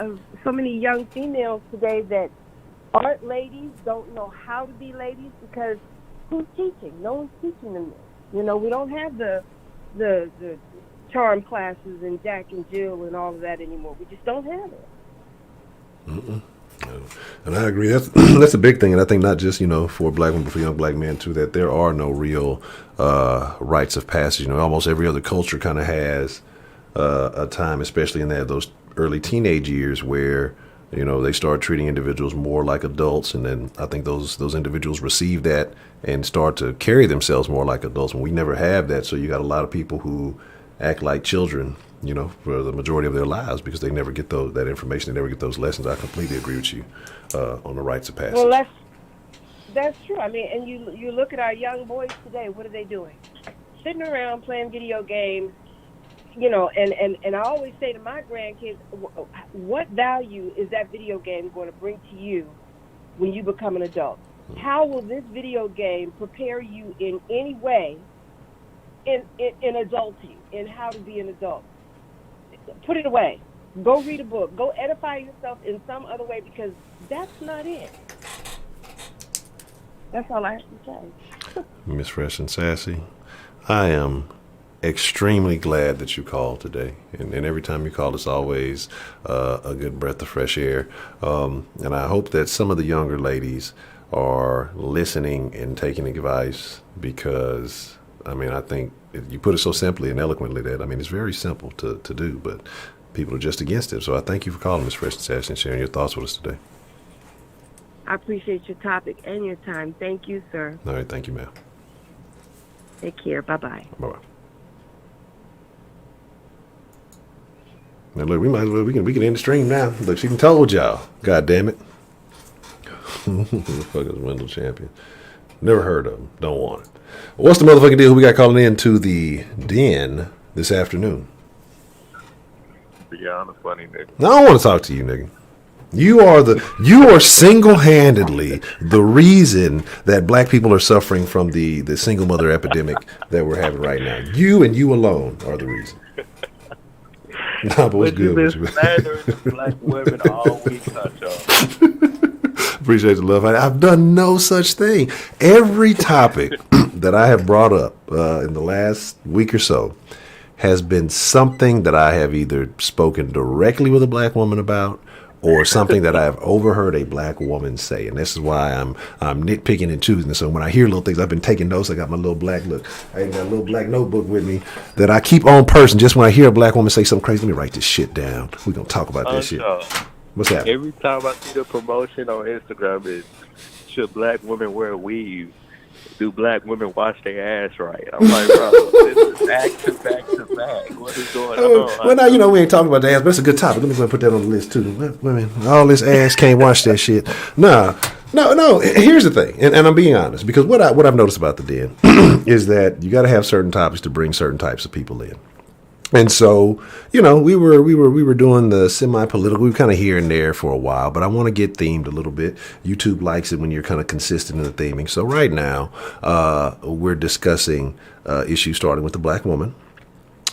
Speaker 4: young females today that aren't ladies, don't know how to be ladies, because who's teaching? No one's teaching them this. We don't have the charm classes and Jack and Jill and all of that anymore. We just don't have it.
Speaker 1: Mm-mm. And I agree. That's a big thing, and I think not just for black women, but for young black men too, that there are no real rites of passage. Almost every other culture kind of has a time, especially in those early teenage years, where they start treating individuals more like adults, and then I think those individuals receive that and start to carry themselves more like adults. And we never have that, so you got a lot of people who act like children, for the majority of their lives, because they never get that information, they never get those lessons. I completely agree with you on the rites of passage.
Speaker 4: Well, that's true. I mean, and you look at our young boys today. What are they doing? Sitting around playing video games. And I always say to my grandkids, what value is that video game going to bring to you when you become an adult? How will this video game prepare you in any way in adulting, in how to be an adult? Put it away. Go read a book. Go edify yourself in some other way, because that's not it. That's all I have to say.
Speaker 1: Miss Fresh and Sassy, I am extremely glad that you called today, and every time you call, it's always a good breath of fresh air, and I hope that some of the younger ladies are listening and taking advice, because I think you put it so simply and eloquently that it's very simple to do, but people are just against it. So I thank you for calling, Ms. Fresh and Sassy, and sharing your thoughts with us today.
Speaker 4: I appreciate your topic and your time. Thank you, sir.
Speaker 1: All right, thank you, ma'am.
Speaker 4: Take care. Bye-bye.
Speaker 1: Bye-bye. Now look, we can end the stream now. Look, she done told y'all. God damn it. Who the fuck is Wendell Champion? Never heard of him. Don't want it. What's the motherfucking deal? Who we got calling in to the den this afternoon?
Speaker 5: Beyond a funny nigga.
Speaker 1: No, I don't want to talk to you, nigga. You are single-handedly the reason that black people are suffering from the single mother epidemic that we're having right now. You and you alone are the reason. Nah, but what's good with you?
Speaker 5: Slandering black women all week, Honcho.
Speaker 1: Appreciate the love. I've done no such thing. Every topic that I have brought up in the last week or so has been something that I have either spoken directly with a black woman about, or something that I have overheard a black woman say. And this is why I'm nitpicking and choosing. So when I hear little things, I've been taking notes. I got my little black I got a little black notebook with me that I keep on person. Just when I hear a black woman say something crazy, let me write this shit down. We're going to talk about this shit. What's that?
Speaker 5: Every time I see the promotion on Instagram is, should black women wear weaves? Do black women wash their ass right? I'm like, bro, this is back to back. What is going on?
Speaker 1: Well, now, we ain't talking about the ass, but it's a good topic. Let me go and put that on the list, too. Women, all this ass can't wash that shit. No. Here's the thing, and I'm being honest, because what I've noticed about the den is that you got to have certain topics to bring certain types of people in. And so, we were doing the semi-political. We were kind of here and there for a while, but I want to get themed a little bit. YouTube likes it when you're kind of consistent in the theming. So right now, we're discussing issues starting with the black woman,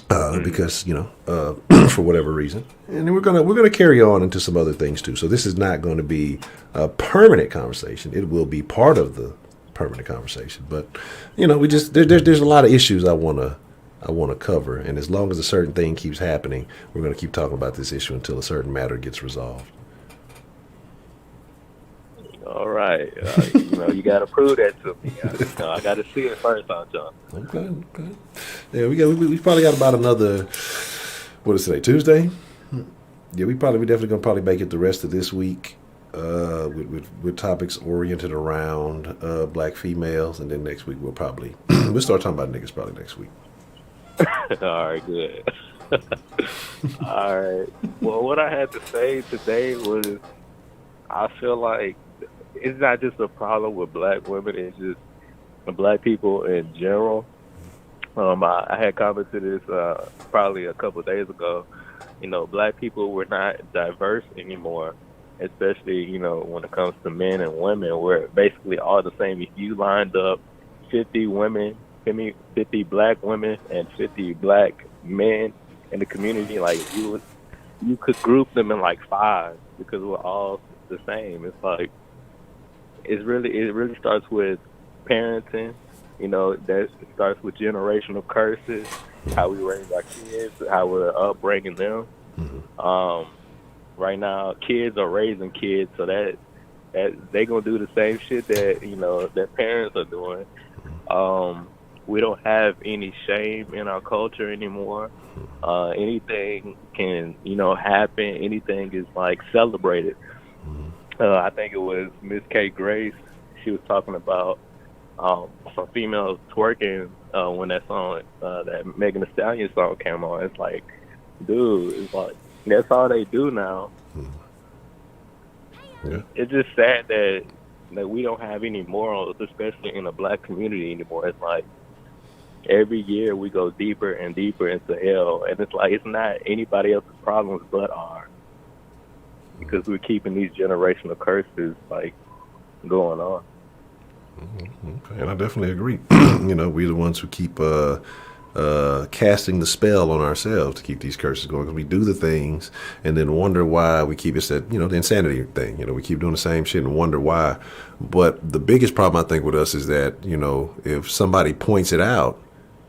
Speaker 1: because for whatever reason, and then we're gonna carry on into some other things too. So this is not going to be a permanent conversation. It will be part of the permanent conversation. But we just there's a lot of issues I want to cover, and as long as a certain thing keeps happening, we're going to keep talking about this issue until a certain matter gets resolved.
Speaker 5: All right. You got to prove that to me. I got to see it first, Honcho.
Speaker 1: Okay. Yeah, we probably got about another, what is today, Tuesday? Yeah, we definitely going to probably make it the rest of this week with topics oriented around black females, and then next week we'll start talking about niggas probably next week.
Speaker 5: All right, good. All right. Well, what I had to say today was I feel like it's not just a problem with black women, it's just black people in general. I had commented this probably a couple of days ago. Black people were not diverse anymore, especially, when it comes to men and women. We're basically all the same. If you lined up 50 black women and 50 black men in the community, like you could group them in like 5 because we're all the same. It's like it really starts with parenting. That starts with generational curses, how we raise our kids, how we're upbringing them. Mm-hmm. Right now, kids are raising kids, so that they gonna do the same shit that their parents are doing. We don't have any shame in our culture anymore. Anything can happen. Anything is like celebrated. I think it was Miss K. Grace. She was talking about some females twerking when that song, that Megan Thee Stallion song came on. It's like, dude, it's like that's all they do now. Yeah. It's just sad that we don't have any morals, especially in the black community anymore. It's like every year we go deeper and deeper into hell, and it's like it's not anybody else's problems but ours, because we're keeping these generational curses like going on.
Speaker 1: Okay, and I definitely agree. We're the ones who keep casting the spell on ourselves to keep these curses going, because we do the things and then wonder why we keep it. The insanity thing. We keep doing the same shit and wonder why. But the biggest problem I think with us is that if somebody points it out,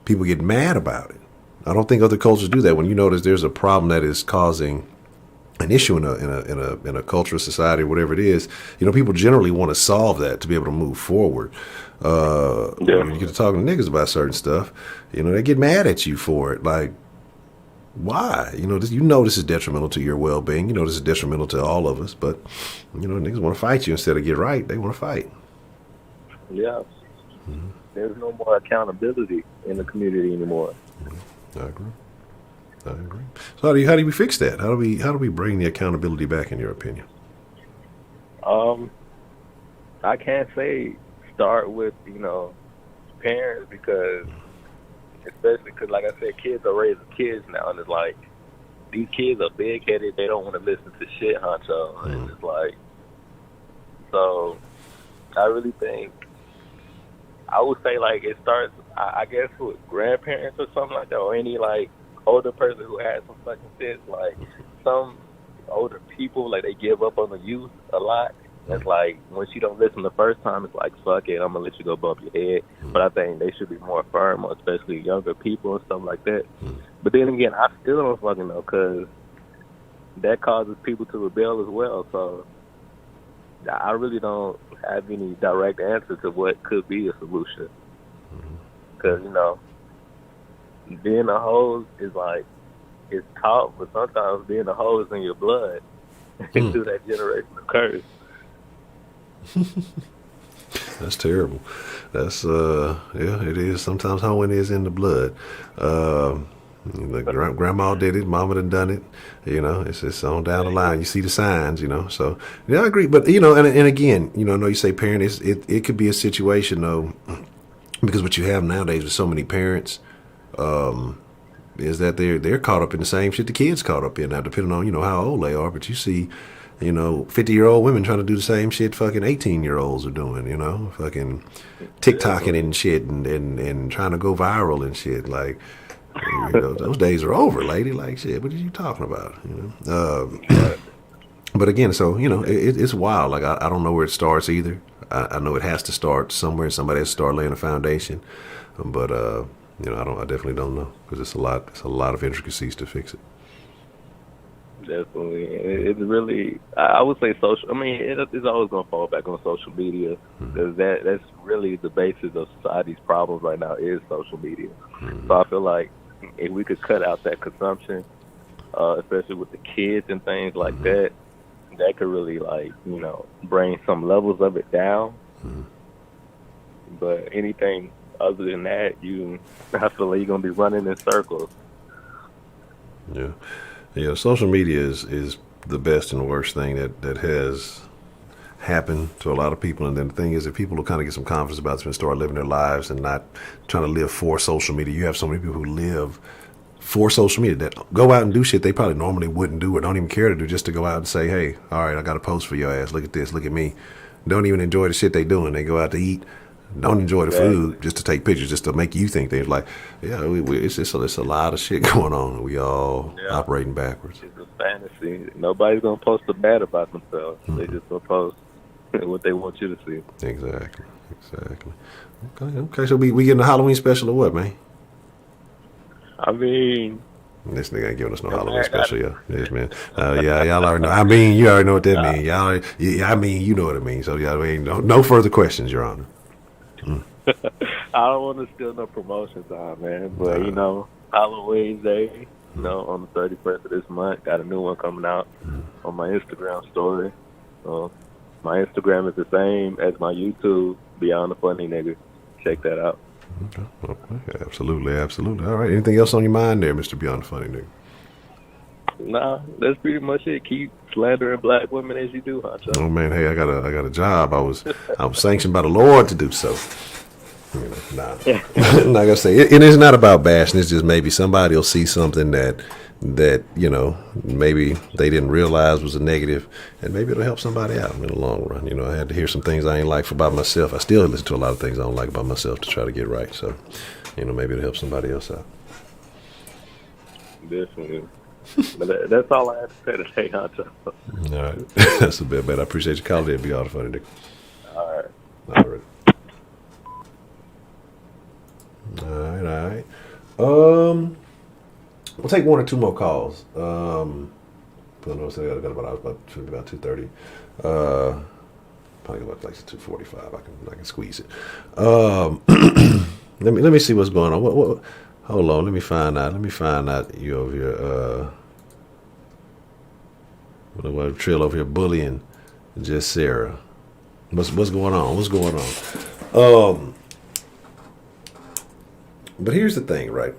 Speaker 1: people get mad about it. I don't think other cultures do that. When you notice there's a problem that is causing an issue in a culture, society, whatever it is, people generally want to solve that to be able to move forward. When you get to talking to niggas about certain stuff, they get mad at you for it. Like, why? This is detrimental to your well-being. This is detrimental to all of us. But niggas want to fight you instead of get right. They want to fight.
Speaker 5: Yeah. Mm-hmm. There's no more accountability in the community anymore.
Speaker 1: Mm-hmm. I agree. So how do we fix that? How do we bring the accountability back, in your opinion?
Speaker 5: I can't say start with parents, because especially because, like I said, kids are raising kids now, and it's like these kids are big headed. They don't want to listen to shit, Honcho. And it's like, so I really think I would say like it starts, I guess, with grandparents or something like that, or any like older person who has some fucking sense. Like some older people, like they give up on the youth a lot. It's like once you don't listen the first time, it's like, fuck it, I'm gonna let you go bump your head. But I think they should be more firm, especially younger people and stuff like that. But then again, I still don't fucking know, because that causes people to rebel as well. So I really don't have any direct answer to what could be a solution, because being a hoe is like, it's taught, but sometimes being a hoe is in your blood through that generational curse.
Speaker 1: That's terrible. That's it is. Sometimes hoeing is in the blood. Grandma did it, mama done it. It's just on down the line. You see the signs. So yeah, I agree. But and again, I know you say parent. It could be a situation though, because what you have nowadays with so many parents, is that they're caught up in the same shit the kids caught up in now, depending on how old they are. But you see, 50-year-old women trying to do the same shit fucking 18-year-olds are doing. Fucking TikToking and shit, and trying to go viral and shit. Like, those days are over, lady. Like, shit, what are you talking about? But again, so it's wild. Like I don't know where it starts either. I know it has to start somewhere. Somebody has to start laying a foundation. But I definitely don't know because it's a lot. It's a lot of intricacies to fix it.
Speaker 5: Definitely, it's really. I would say social. I mean, it's always gonna fall back on social media because that's really the basis of society's problems right now is social media. So I feel like if we could cut out that consumption, especially with the kids and things like that, that could really bring some levels of it down. But anything other than that, I feel like you're gonna be running in circles.
Speaker 1: Yeah. Yeah, social media is the best and worst thing that has happened to a lot of people. And then the thing is, if people will kind of get some confidence about this and start living their lives and not trying to live for social media, you have so many people who live for social media that go out and do shit they probably normally wouldn't do or don't even care to do just to go out and say, hey, all right, I got a post for your ass. Look at this. Look at me. Don't even enjoy the shit they doing. They go out to eat. Don't enjoy the food just to take pictures, just to make you think they're like, it's a lot of shit going on. We all operating backwards.
Speaker 5: It's a fantasy. Nobody's gonna post a bad about themselves. They just gonna post what they want you to see.
Speaker 1: Exactly. Okay. So we getting a Halloween special or what, man?
Speaker 5: I mean,
Speaker 1: this nigga ain't giving us no Halloween special, yes, man. Y'all already know. I mean, you already know what that means. You know what it means. So y'all ain't no further questions, Your Honor.
Speaker 5: I don't want to steal no promotion time, man. But Halloween Day, on the 31st of this month, got a new one coming out on my Instagram story. My Instagram is the same as my YouTube, Beyond the Funny Nigga. Check that out.
Speaker 1: Okay. Absolutely. All right. Anything else on your mind there, Mr. Beyond the Funny Nigga?
Speaker 5: Nah, that's pretty much it. Keep slandering black women as you do, Honcho.
Speaker 1: Oh man, hey, I got a job. I was sanctioned by the Lord to do so. Like I say, it is not about bashing. It's just maybe somebody will see something that maybe they didn't realize was a negative, and maybe it'll help somebody out in the long run. I had to hear some things I ain't like about myself. I still listen to a lot of things I don't like about myself to try to get right. So, maybe it'll help somebody else out.
Speaker 5: Definitely. But that's all I have to say today, Honcho.
Speaker 1: All right. That's a bit bad. I appreciate you calling in. Be all the funny, Nick.
Speaker 5: All right.
Speaker 1: All right. We'll take one or two more calls. I know so I got about 2:30. Probably about like 2:45. I can squeeze it. Let me see what's going on. What hold on, let me find out you over here what Trill over here bullying just Sarah. What's going on? But here's the thing, right?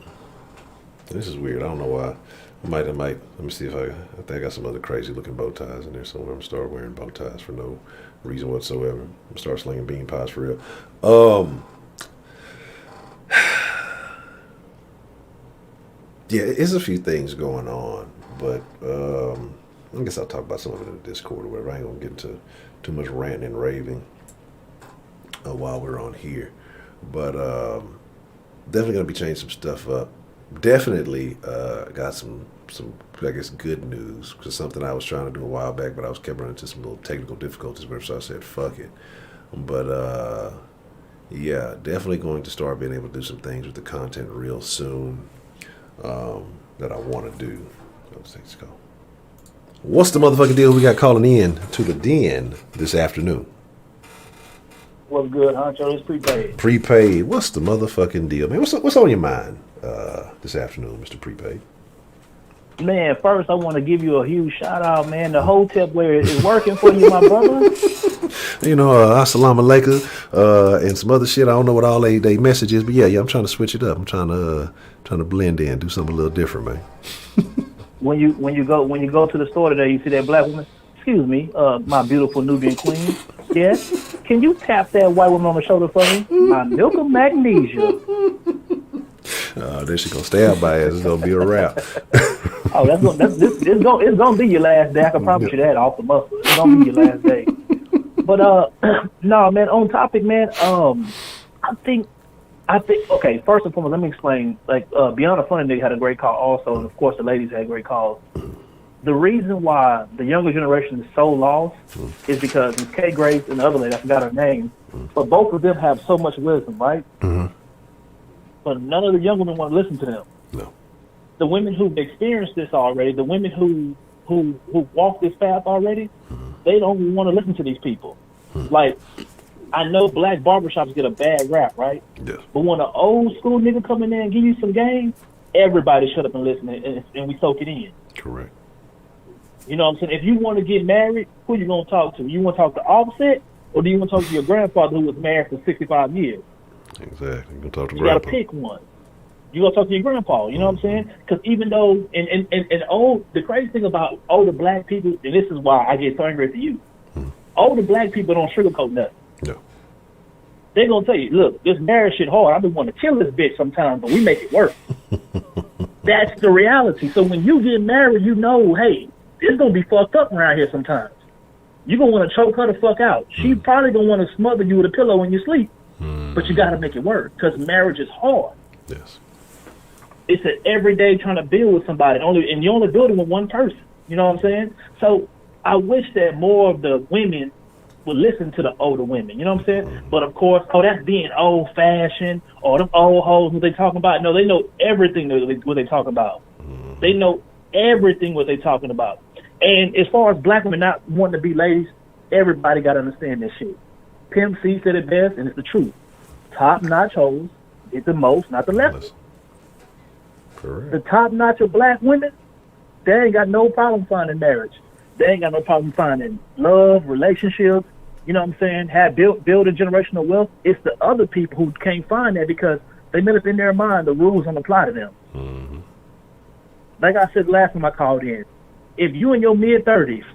Speaker 1: This is weird. I don't know why. I might. Let me see if I think I got some other crazy looking bow ties in there somewhere. I'm gonna start wearing bow ties for no reason whatsoever. I'm gonna start slinging bean pies for real. Yeah, it's a few things going on, but I guess I'll talk about some of it in the Discord or whatever. I ain't gonna get into too much ranting and raving while we're on here, but definitely gonna be changing some stuff up. Definitely got some I guess good news, because something I was trying to do a while back, but I was kept running into some little technical difficulties, so I said fuck it. But yeah, definitely going to start being able to do some things with the content real soon that I want to do. Let's take this call. What's the motherfucking deal we got calling in to the den this afternoon?
Speaker 6: What's good, Honcho? It's prepaid.
Speaker 1: Prepaid. What's the motherfucking deal, man? What's on your mind this afternoon, Mr. Prepaid?
Speaker 6: Man, first I want to give you a huge shout out, man. The hotel where is working for you, my brother.
Speaker 1: Assalamu alaikum, and some other shit. I don't know what all they messages, but yeah, I'm trying to switch it up. I'm trying to blend in, do something a little different, man.
Speaker 6: When you go to the store today, you see that black woman. Excuse me, my beautiful Nubian queen. Yes, can you tap that white woman on the shoulder for me? My milk of magnesia.
Speaker 1: Then she gonna stab by it. It's gonna be a wrap.
Speaker 6: Oh, it's gonna be your last day. I can promise you that off the muscle. It's gonna be your last day. But no, man. On topic, man. I think. Okay, first and foremost, let me explain. Like Beyond the Funny Nigga had a great call also, and of course the ladies had great calls. the reason why the younger generation is so lost is because Ms. Kay Grace and the other lady, I forgot her name, but both of them have so much wisdom, right?
Speaker 1: Mm-hmm.
Speaker 6: But none of the young women want to listen to them.
Speaker 1: No.
Speaker 6: The women who've experienced this already, the women who walk this path already, they don't want to listen to these people. Like, I know black barbershops get a bad rap, right?
Speaker 1: Yes.
Speaker 6: But when an old school nigga come in there and give you some game, everybody shut up and listen, and we soak it in.
Speaker 1: Correct.
Speaker 6: You know what I'm saying? If you want to get married, who you going to talk to? You want to talk to Offset, or do you want to talk to your grandfather who was married for 65 years?
Speaker 1: Exactly. You're going to talk to
Speaker 6: You
Speaker 1: grandpa.
Speaker 6: got to pick one. You got to talk to your grandpa. You know what I'm saying? Because even though, the crazy thing about older black people, and this is why I get so angry at you, older black people don't sugarcoat nothing.
Speaker 1: No.
Speaker 6: They're going to tell you, look, this marriage shit hard. I've been wanting to kill this bitch sometimes, but we make it work. That's the reality. So when you get married, you know, hey, it's going to be fucked up around here sometimes. You're going to want to choke her the fuck out. She probably going to want to smother you with a pillow when you sleep. But you got to make it work because marriage is hard.
Speaker 1: Yes.
Speaker 6: It's an everyday trying to build with somebody, and you're only building with one person. You know what I'm saying? So I wish that more of the women would listen to the older women. You know what I'm saying? But of course, that's being old fashioned, or them old hoes what they talking about. No, they know everything what they talking about. They know everything what they talking about. And as far as black women not wanting to be ladies, everybody got to understand this shit. Pimp C said it best, and it's the truth. Top-notch hoes get the most, not the less.
Speaker 1: Correct.
Speaker 6: The top-notch of black women, they ain't got no problem finding marriage. They ain't got no problem finding love, relationships, you know what I'm saying, building generational wealth. It's the other people who can't find that because they made up in their mind the rules don't apply to them.
Speaker 1: Mm-hmm.
Speaker 6: Like I said last time I called in, if you in your mid-30s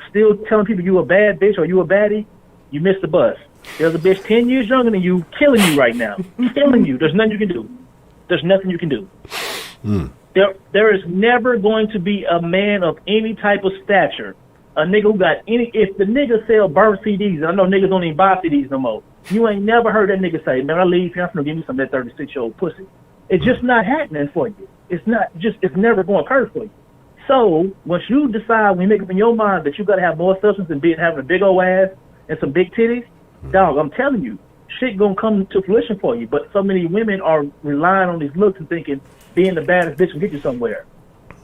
Speaker 6: still telling people you a bad bitch or you a baddie, you missed the bus. There's a bitch 10 years younger than you killing you right now. Killing you. There's nothing you can do. There's nothing you can do. There is never going to be a man of any type of stature, a nigga who got if the nigga sell burnt CDs, I know niggas don't even buy CDs no more, you ain't never heard that nigga say, man, I leave here, I'm gonna give me some of that 36-year-old pussy. It's just not happening for you. It's never going to occur for you. So once you decide, when you make up in your mind that you got to have more substance than having a big old ass and some big titties, dog, I'm telling you, shit gonna come to fruition for you. But so many women are relying on these looks and thinking being the baddest bitch will get you somewhere.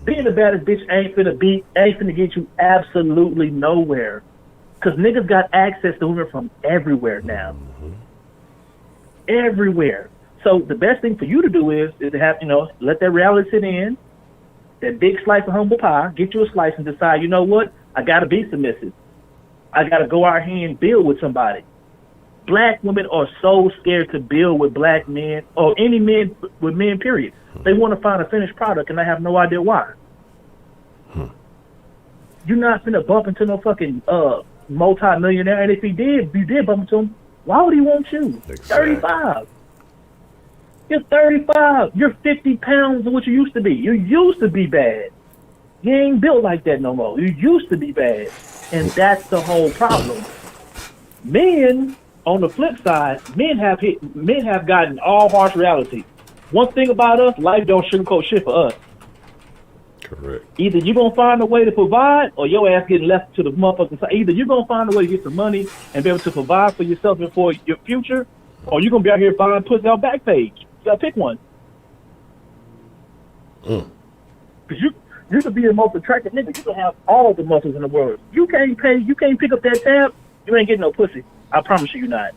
Speaker 6: Being the baddest bitch ain't finna get you absolutely nowhere. Cause niggas got access to women from everywhere now. Everywhere. So the best thing for you to do is to have, let that reality sit in, that big slice of humble pie, get you a slice and decide, you know what, I gotta be submissive. I gotta go out here and build with somebody. Black women are so scared to build with black men or any men with men, period. They want to find a finished product and I have no idea why. You're not finna bump into no fucking multi-millionaire, and if you did bump into him, why would he want you?
Speaker 1: Exactly.
Speaker 6: 35. You're 35. You're 50 pounds of what you used to be. You used to be bad. You ain't built like that no more. You used to be bad. And that's the whole problem. Men, on the flip side, men have gotten all harsh reality. One thing about us, life don't sugarcoat shit for us.
Speaker 1: Correct.
Speaker 6: Either you're going to find a way to provide or your ass getting left to the motherfucking side. Either you're going to find a way to get some money and be able to provide for yourself and for your future, or you're going to be out here buying pussy out back page. You got to pick one. Because you could be the most attractive nigga. You can have all the muscles in the world. You can't pick up that tab, you ain't getting no pussy. I promise you, you're not.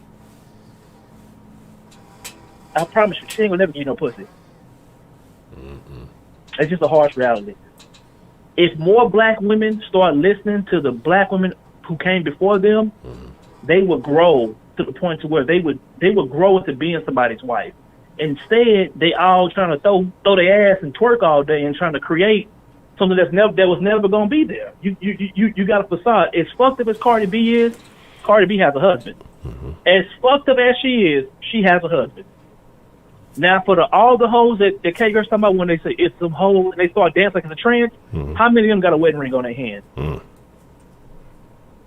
Speaker 6: I promise you, she ain't gonna never give you no pussy. It's just a harsh reality. If more black women start listening to the black women who came before them, they would grow to the point to where they would grow into being somebody's wife. Instead, they all trying to throw their ass and twerk all day and trying to create something that was never gonna be there. You got a facade. As fucked up as Cardi B is, Cardi B has a husband. As fucked up as she is, she has a husband. Now, for all the hoes that K-Girls talking about when they say it's some hoes and they start dancing like it's a trance, how many of them got a wedding ring on their hand?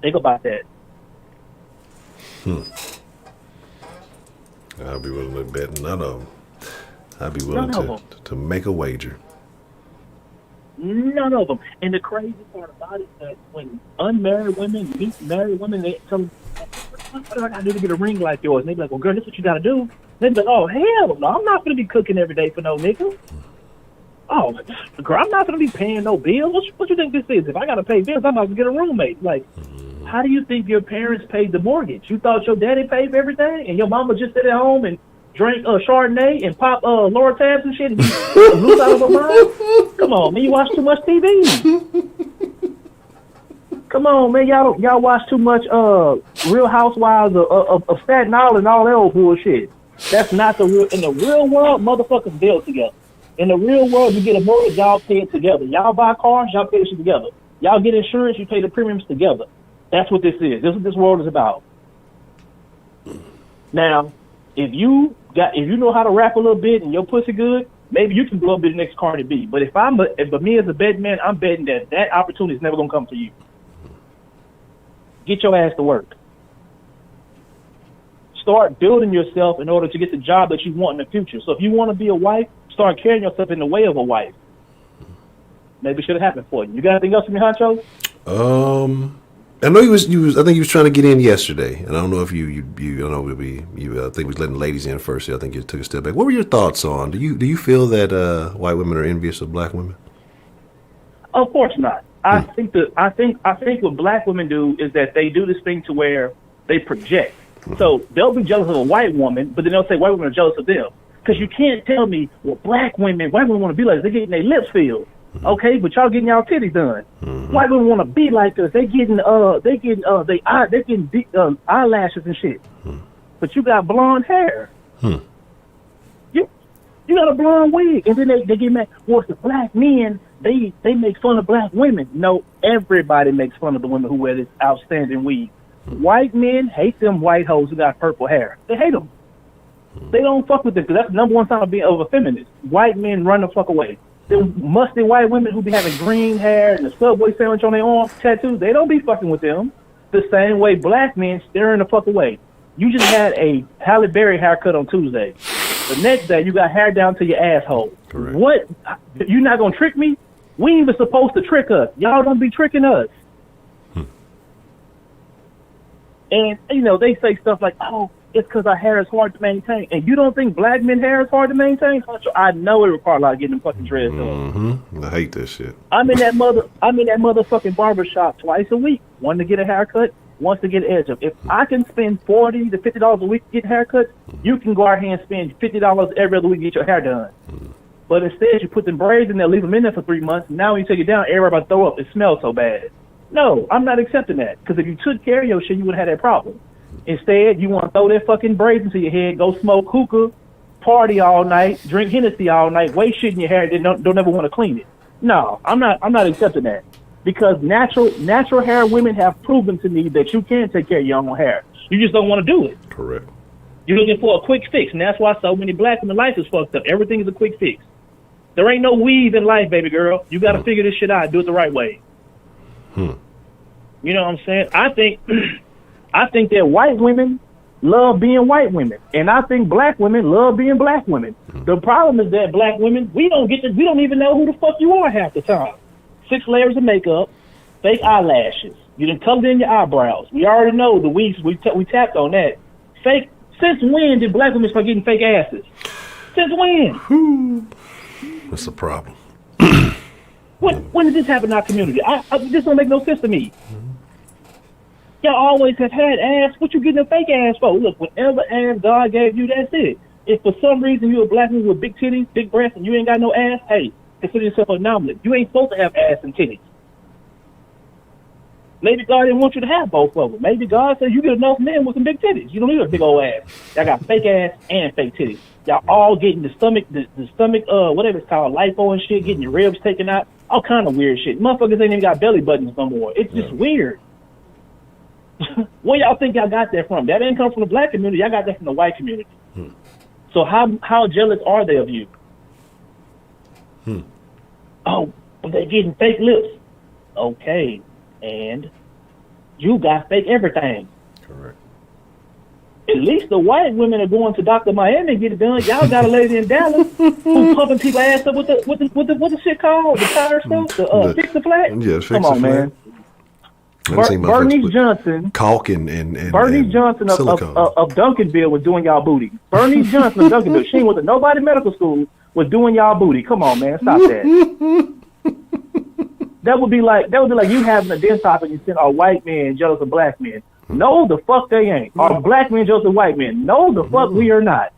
Speaker 6: Think about that.
Speaker 1: I'll be willing to bet none of them. I'd be willing to make a wager.
Speaker 6: None of them. And the crazy part about it is that when unmarried women meet married women, they tell them, what do I got to do to get a ring like yours? And they be like, well, girl, this is what you got to do. They be like, oh, hell no, I'm not going to be cooking every day for no nigga. Oh, girl, I'm not going to be paying no bills. What you think this is? If I got to pay bills, I'm not going to get a roommate. Like, how do you think your parents paid the mortgage? You thought your daddy paid for everything, and your mama just sit at home and drink Chardonnay and pop Laura Tabs and shit and lose out of her mind? Come on, man, you watch too much TV. Come on, man, y'all watch too much Real Housewives of Staten Island and all that old bullshit. That's not the real. In the real world, motherfuckers build together. In the real world, you get a mortgage, y'all pay it together. Y'all buy cars, y'all pay it together. Y'all get insurance, you pay the premiums together. That's what this is. This is what this world is about. Now, if you know how to rap a little bit and your pussy good, maybe you can blow up the next Cardi B. But if me as a betting man, I'm betting that opportunity is never gonna come to you. Get your ass to work. Start building yourself in order to get the job that you want in the future. So if you want to be a wife, start carrying yourself in the way of a wife. Maybe it should have happened for you. You got anything else for me, Honcho?
Speaker 1: I know I think he was trying to get in yesterday, and I don't know if you I don't know, I think we was letting ladies in first. I think you took a step back. What were your thoughts on? Do you feel that white women are envious of black women?
Speaker 6: Of course not. I think what black women do is that they do this thing to where they project. So they'll be jealous of a white woman, but then they'll say white women are jealous of them. Because you can't tell me, well, white women want to be like this. They're getting their lips filled. Okay, but y'all getting y'all titties done. White women want to be like us. They getting eyelashes and shit. But you got blonde hair. You got a blonde wig, and then they get mad. Well, it's the black men. They make fun of black women. No, everybody makes fun of the women who wear this outstanding wig. White men hate them white hoes who got purple hair. They hate them. They don't fuck with them because that's the number one sign of a feminist. White men run the fuck away. Them musty white women who be having green hair and the Subway sandwich on their arm, tattoos, they don't be fucking with them. The same way black men staring the fuck away. You just had a Halle Berry haircut on Tuesday. The next day, you got hair down to your asshole.
Speaker 1: Correct.
Speaker 6: What? You not gonna trick me? We ain't even supposed to trick us. Y'all don't be tricking us. And, they say stuff like, oh, it's because our hair is hard to maintain. And you don't think black men's hair is hard to maintain? I know it requires a lot of getting them fucking dreads done.
Speaker 1: I hate this shit.
Speaker 6: I'm in that motherfucking barber shop twice a week. One to get a haircut, once to get an edge up. If I can spend $40 to $50 a week to get haircuts, you can go out here and spend $50 every other week to get your hair done. But instead, you put them braids in there, leave them in there for 3 months. Now when you take it down, everybody about to throw up. It smells so bad. No, I'm not accepting that. Because if you took care of your shit, you wouldn't have that problem. Instead, you want to throw that fucking braids into your head, go smoke hookah, party all night, drink Hennessy all night, waste shit in your hair, and then don't ever want to clean it. No, I'm not accepting that. Because natural hair women have proven to me that you can take care of your own hair. You just don't want to do it.
Speaker 1: Correct.
Speaker 6: You're looking for a quick fix, and that's why so many black women life is fucked up. Everything is a quick fix. There ain't no weave in life, baby girl. You got to figure this shit out and do it the right way. You know what I'm saying? I think that white women love being white women, and I think black women love being black women. The problem is that black women, we don't even know who the fuck you are half the time. 6 layers of makeup, fake eyelashes. You done colored in your eyebrows. We already know the weeks we tapped on that. Fake. Since when did black women start getting fake asses? Since when?
Speaker 1: That's a problem.
Speaker 6: When did this happen in our community? This don't make no sense to me. Y'all always have had ass. What you getting a fake ass for? Look, whatever ass God gave you, that's it. If for some reason you a black woman with big titties, big breasts, and you ain't got no ass, hey, consider yourself an anomaly. You ain't supposed to have ass and titties. Maybe God didn't want you to have both of them. Maybe God said you get enough men with some big titties. You don't need a big old ass. Y'all got fake ass and fake titties. Y'all all getting the stomach, whatever it's called, lipo and shit, getting your ribs taken out, all kind of weird shit. Motherfuckers ain't even got belly buttons no more. It's just weird. Where y'all think y'all got that from? That didn't come from the black community. Y'all got that from the white community. So how jealous are they of you? Oh, but they're getting fake lips. Okay, and you got fake everything.
Speaker 1: Correct.
Speaker 6: At least the white women are going to Dr. Miami and get it done. Y'all got a lady in Dallas who's pumping people ass up with the shit called the tire stuff, the fix the flat.
Speaker 1: Yeah, fix
Speaker 6: Come on, man. Bernice Johnson,
Speaker 1: caulk and
Speaker 6: Bernice Johnson of Duncanville was doing y'all booty. Bernice Johnson of Duncanville, she went to nobody medical school, was doing y'all booty. Come on, man, stop that. That would be like you having a dent top and you send a white man jealous of black men. No, the fuck they ain't. Are black men jealous of white men? No, the fuck we are not.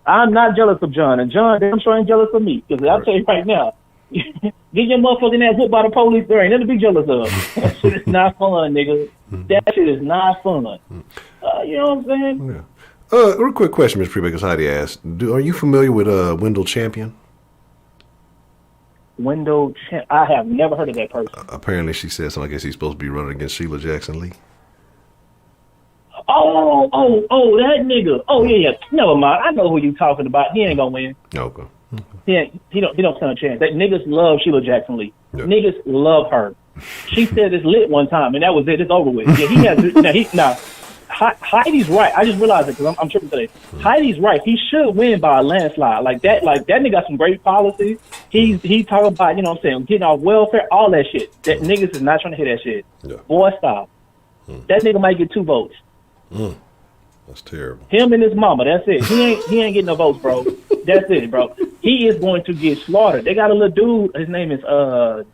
Speaker 6: I'm not jealous of John, and John damn sure ain't jealous of me. Because I'll tell you right now, get your motherfucking ass whipped by the police, there ain't nothing to be jealous of. That shit is not fun, nigga. That shit is not fun. You know what I'm saying?
Speaker 1: Yeah. Real quick question, Ms. Pre-Bakers Heidi asked, are you familiar with Wendell Champion?
Speaker 6: I have never heard of that person.
Speaker 1: Apparently she said something. I guess he's supposed to be running against Sheila Jackson Lee.
Speaker 6: Oh, that nigga. Oh, yeah. Never mind. I know who you talking about. He ain't gonna win.
Speaker 1: Okay.
Speaker 6: He don't stand a chance. That niggas love Sheila Jackson Lee.
Speaker 1: Yeah.
Speaker 6: Niggas love her. She said it's lit one time, and that was it. It's over with. Yeah, he has. Heidi's right. I just realized it because I'm tripping today. Heidi's right. He should win by a landslide. Like that nigga got some great policies. He talking about, you know what I'm saying, getting off welfare, all that shit. That niggas is not trying to hear that shit.
Speaker 1: Yeah.
Speaker 6: Boy, stop. That nigga might get 2 votes.
Speaker 1: That's terrible.
Speaker 6: Him and his mama, that's it. He ain't getting no votes, bro. That's it, bro. He is going to get slaughtered. They got a little dude, his name is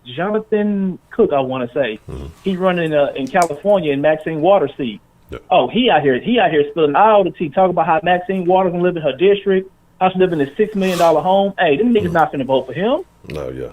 Speaker 6: Jonathan Cook, I want to say. He's running in California in Maxine Waters' seat. Yeah. Oh, he out here spilling all the tea, talking about how Maxine Waters gonna live in her district, how she live in a $6 million home. Hey, them niggas not finna vote for him. No, yeah.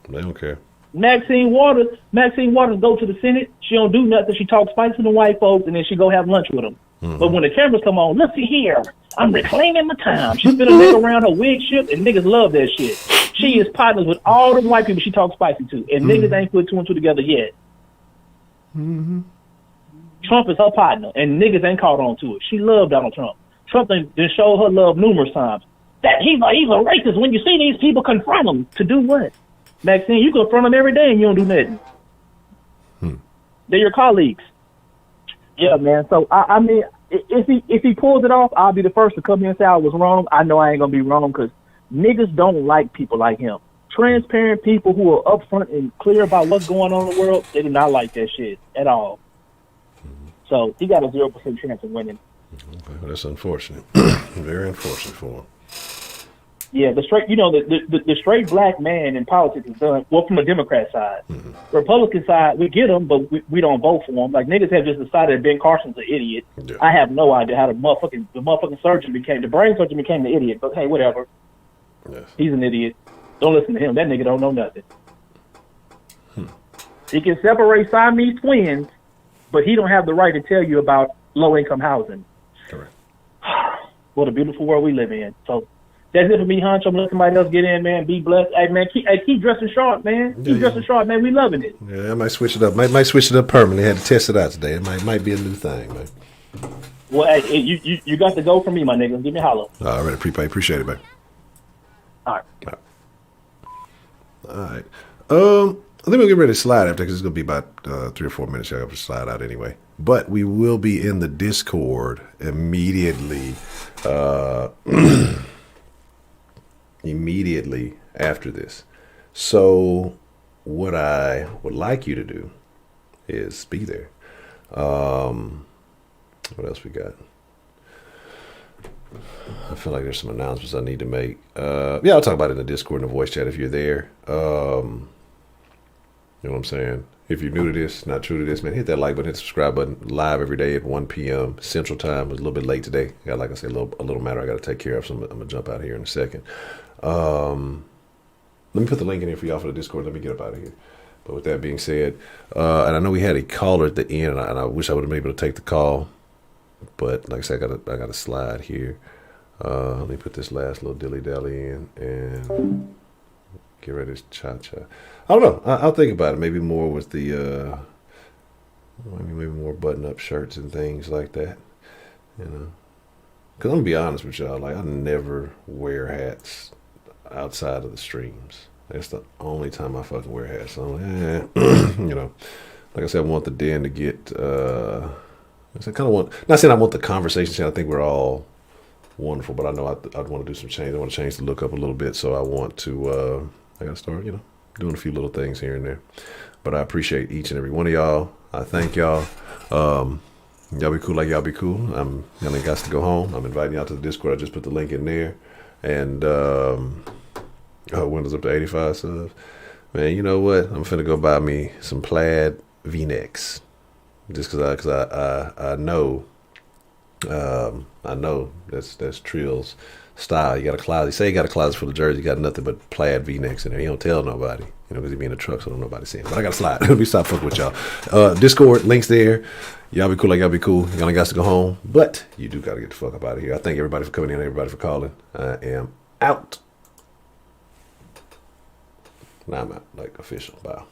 Speaker 1: They don't care.
Speaker 6: Maxine Waters go to the Senate. She don't do nothing. She talks spicy to the white folks, and then she go have lunch with them. But when the cameras come on, look here, I'm reclaiming my time. She spin a nigga around her wig ship, and niggas love that shit. She is partners with all the white people she talks spicy to, and niggas ain't put 2 and 2 together yet. Trump is her partner, and niggas ain't caught on to it. She loved Donald Trump. Trump done showed her love numerous times. That he's a racist. When you see these people, confront him. To do what? Maxine, you confront them every day and you don't do nothing. They're your colleagues. Yeah, man. So I mean, if he pulls it off, I'll be the first to come here and say I was wrong. I know I ain't gonna be wrong because niggas don't like people like him. Transparent people who are upfront and clear about what's going on in the world, they do not like that shit at all. So he got a 0% chance of winning.
Speaker 1: Okay, well, that's unfortunate. Very unfortunate for him.
Speaker 6: Yeah, the straight black man in politics is done, well, from the Democrat side. Republican side, we get them, but we don't vote for them. Like, niggas have just decided that Ben Carson's an idiot. Yeah. I have no idea how the motherfucking surgeon became, the brain surgeon became the idiot. But hey, whatever. Yes. He's an idiot. Don't listen to him. That nigga don't know nothing. He can separate Siamese twins, but he don't have the right to tell you about low-income housing.
Speaker 1: Correct.
Speaker 6: What a beautiful world we live in. So that's it for me, Honcho. I'm letting somebody else get in, man. Be blessed. Hey, man, keep dressing sharp, man. Keep dressing sharp, man. We loving it.
Speaker 1: Yeah, I might switch it up. Might switch it up permanently. Had to test it out today. It might be a new thing, man.
Speaker 6: Well, hey, you got to go for me, my nigga. Give me a holler.
Speaker 1: All right, appreciate it, man.
Speaker 6: All right.
Speaker 1: All right. I think we'll get ready to slide after because it's going to be about 3 or 4 minutes. I have to slide out anyway. But we will be in the Discord immediately. Immediately after this. So what I would like you to do is be there. What else we got? I feel like there's some announcements I need to make. Yeah, I'll talk about it in the Discord and the voice chat if you're there. You know what I'm saying? If you're new to this, not true to this, man, hit that like button, hit the subscribe button. Live every day at 1 p.m. Central Time. It was a little bit late today. I got, like I said, a little matter I got to take care of, so I'm going to jump out of here in a second. Let me put the link in here for y'all for the Discord. Let me get up out of here. But with that being said, and I know we had a caller at the end, and I wish I would have been able to take the call. But like I said, I got a slide here. Let me put this last little dilly-dally in and get ready to cha-cha. I don't know. I'll think about it. Maybe more with the, maybe more button-up shirts and things like that. You know, because I'm gonna be honest with y'all. Like, I never wear hats outside of the streams. That's the only time I fucking wear hats. So I'm like, you know, like I said, I want the den to get I kind of want, not saying I want the conversation. I think we're all wonderful, but I know I'd want to do some change. I want to change the look up a little bit. So I want to, I got to start, doing a few little things here and there. But I appreciate each and every one of y'all. I thank y'all. Y'all be cool like y'all be cool. Y'all ain't got to go home. I'm inviting y'all to the Discord. I just put the link in there. And Windows up to 85 subs. Man, you know what? I'm finna go buy me some plaid V-necks. Just cause I know that's Trill's style. You got a closet. You say you got a closet full of jerseys. You got nothing but plaid V-necks in there. You don't tell nobody, because he be in the truck, so don't nobody see him. But I got to slide. Let me stop fucking with y'all. Discord, links there. Y'all be cool like y'all be cool. Y'all ain't got to go home, but you do got to get the fuck up out of here. I thank everybody for coming in, everybody for calling. I am out. Now I'm out, like official. Bye.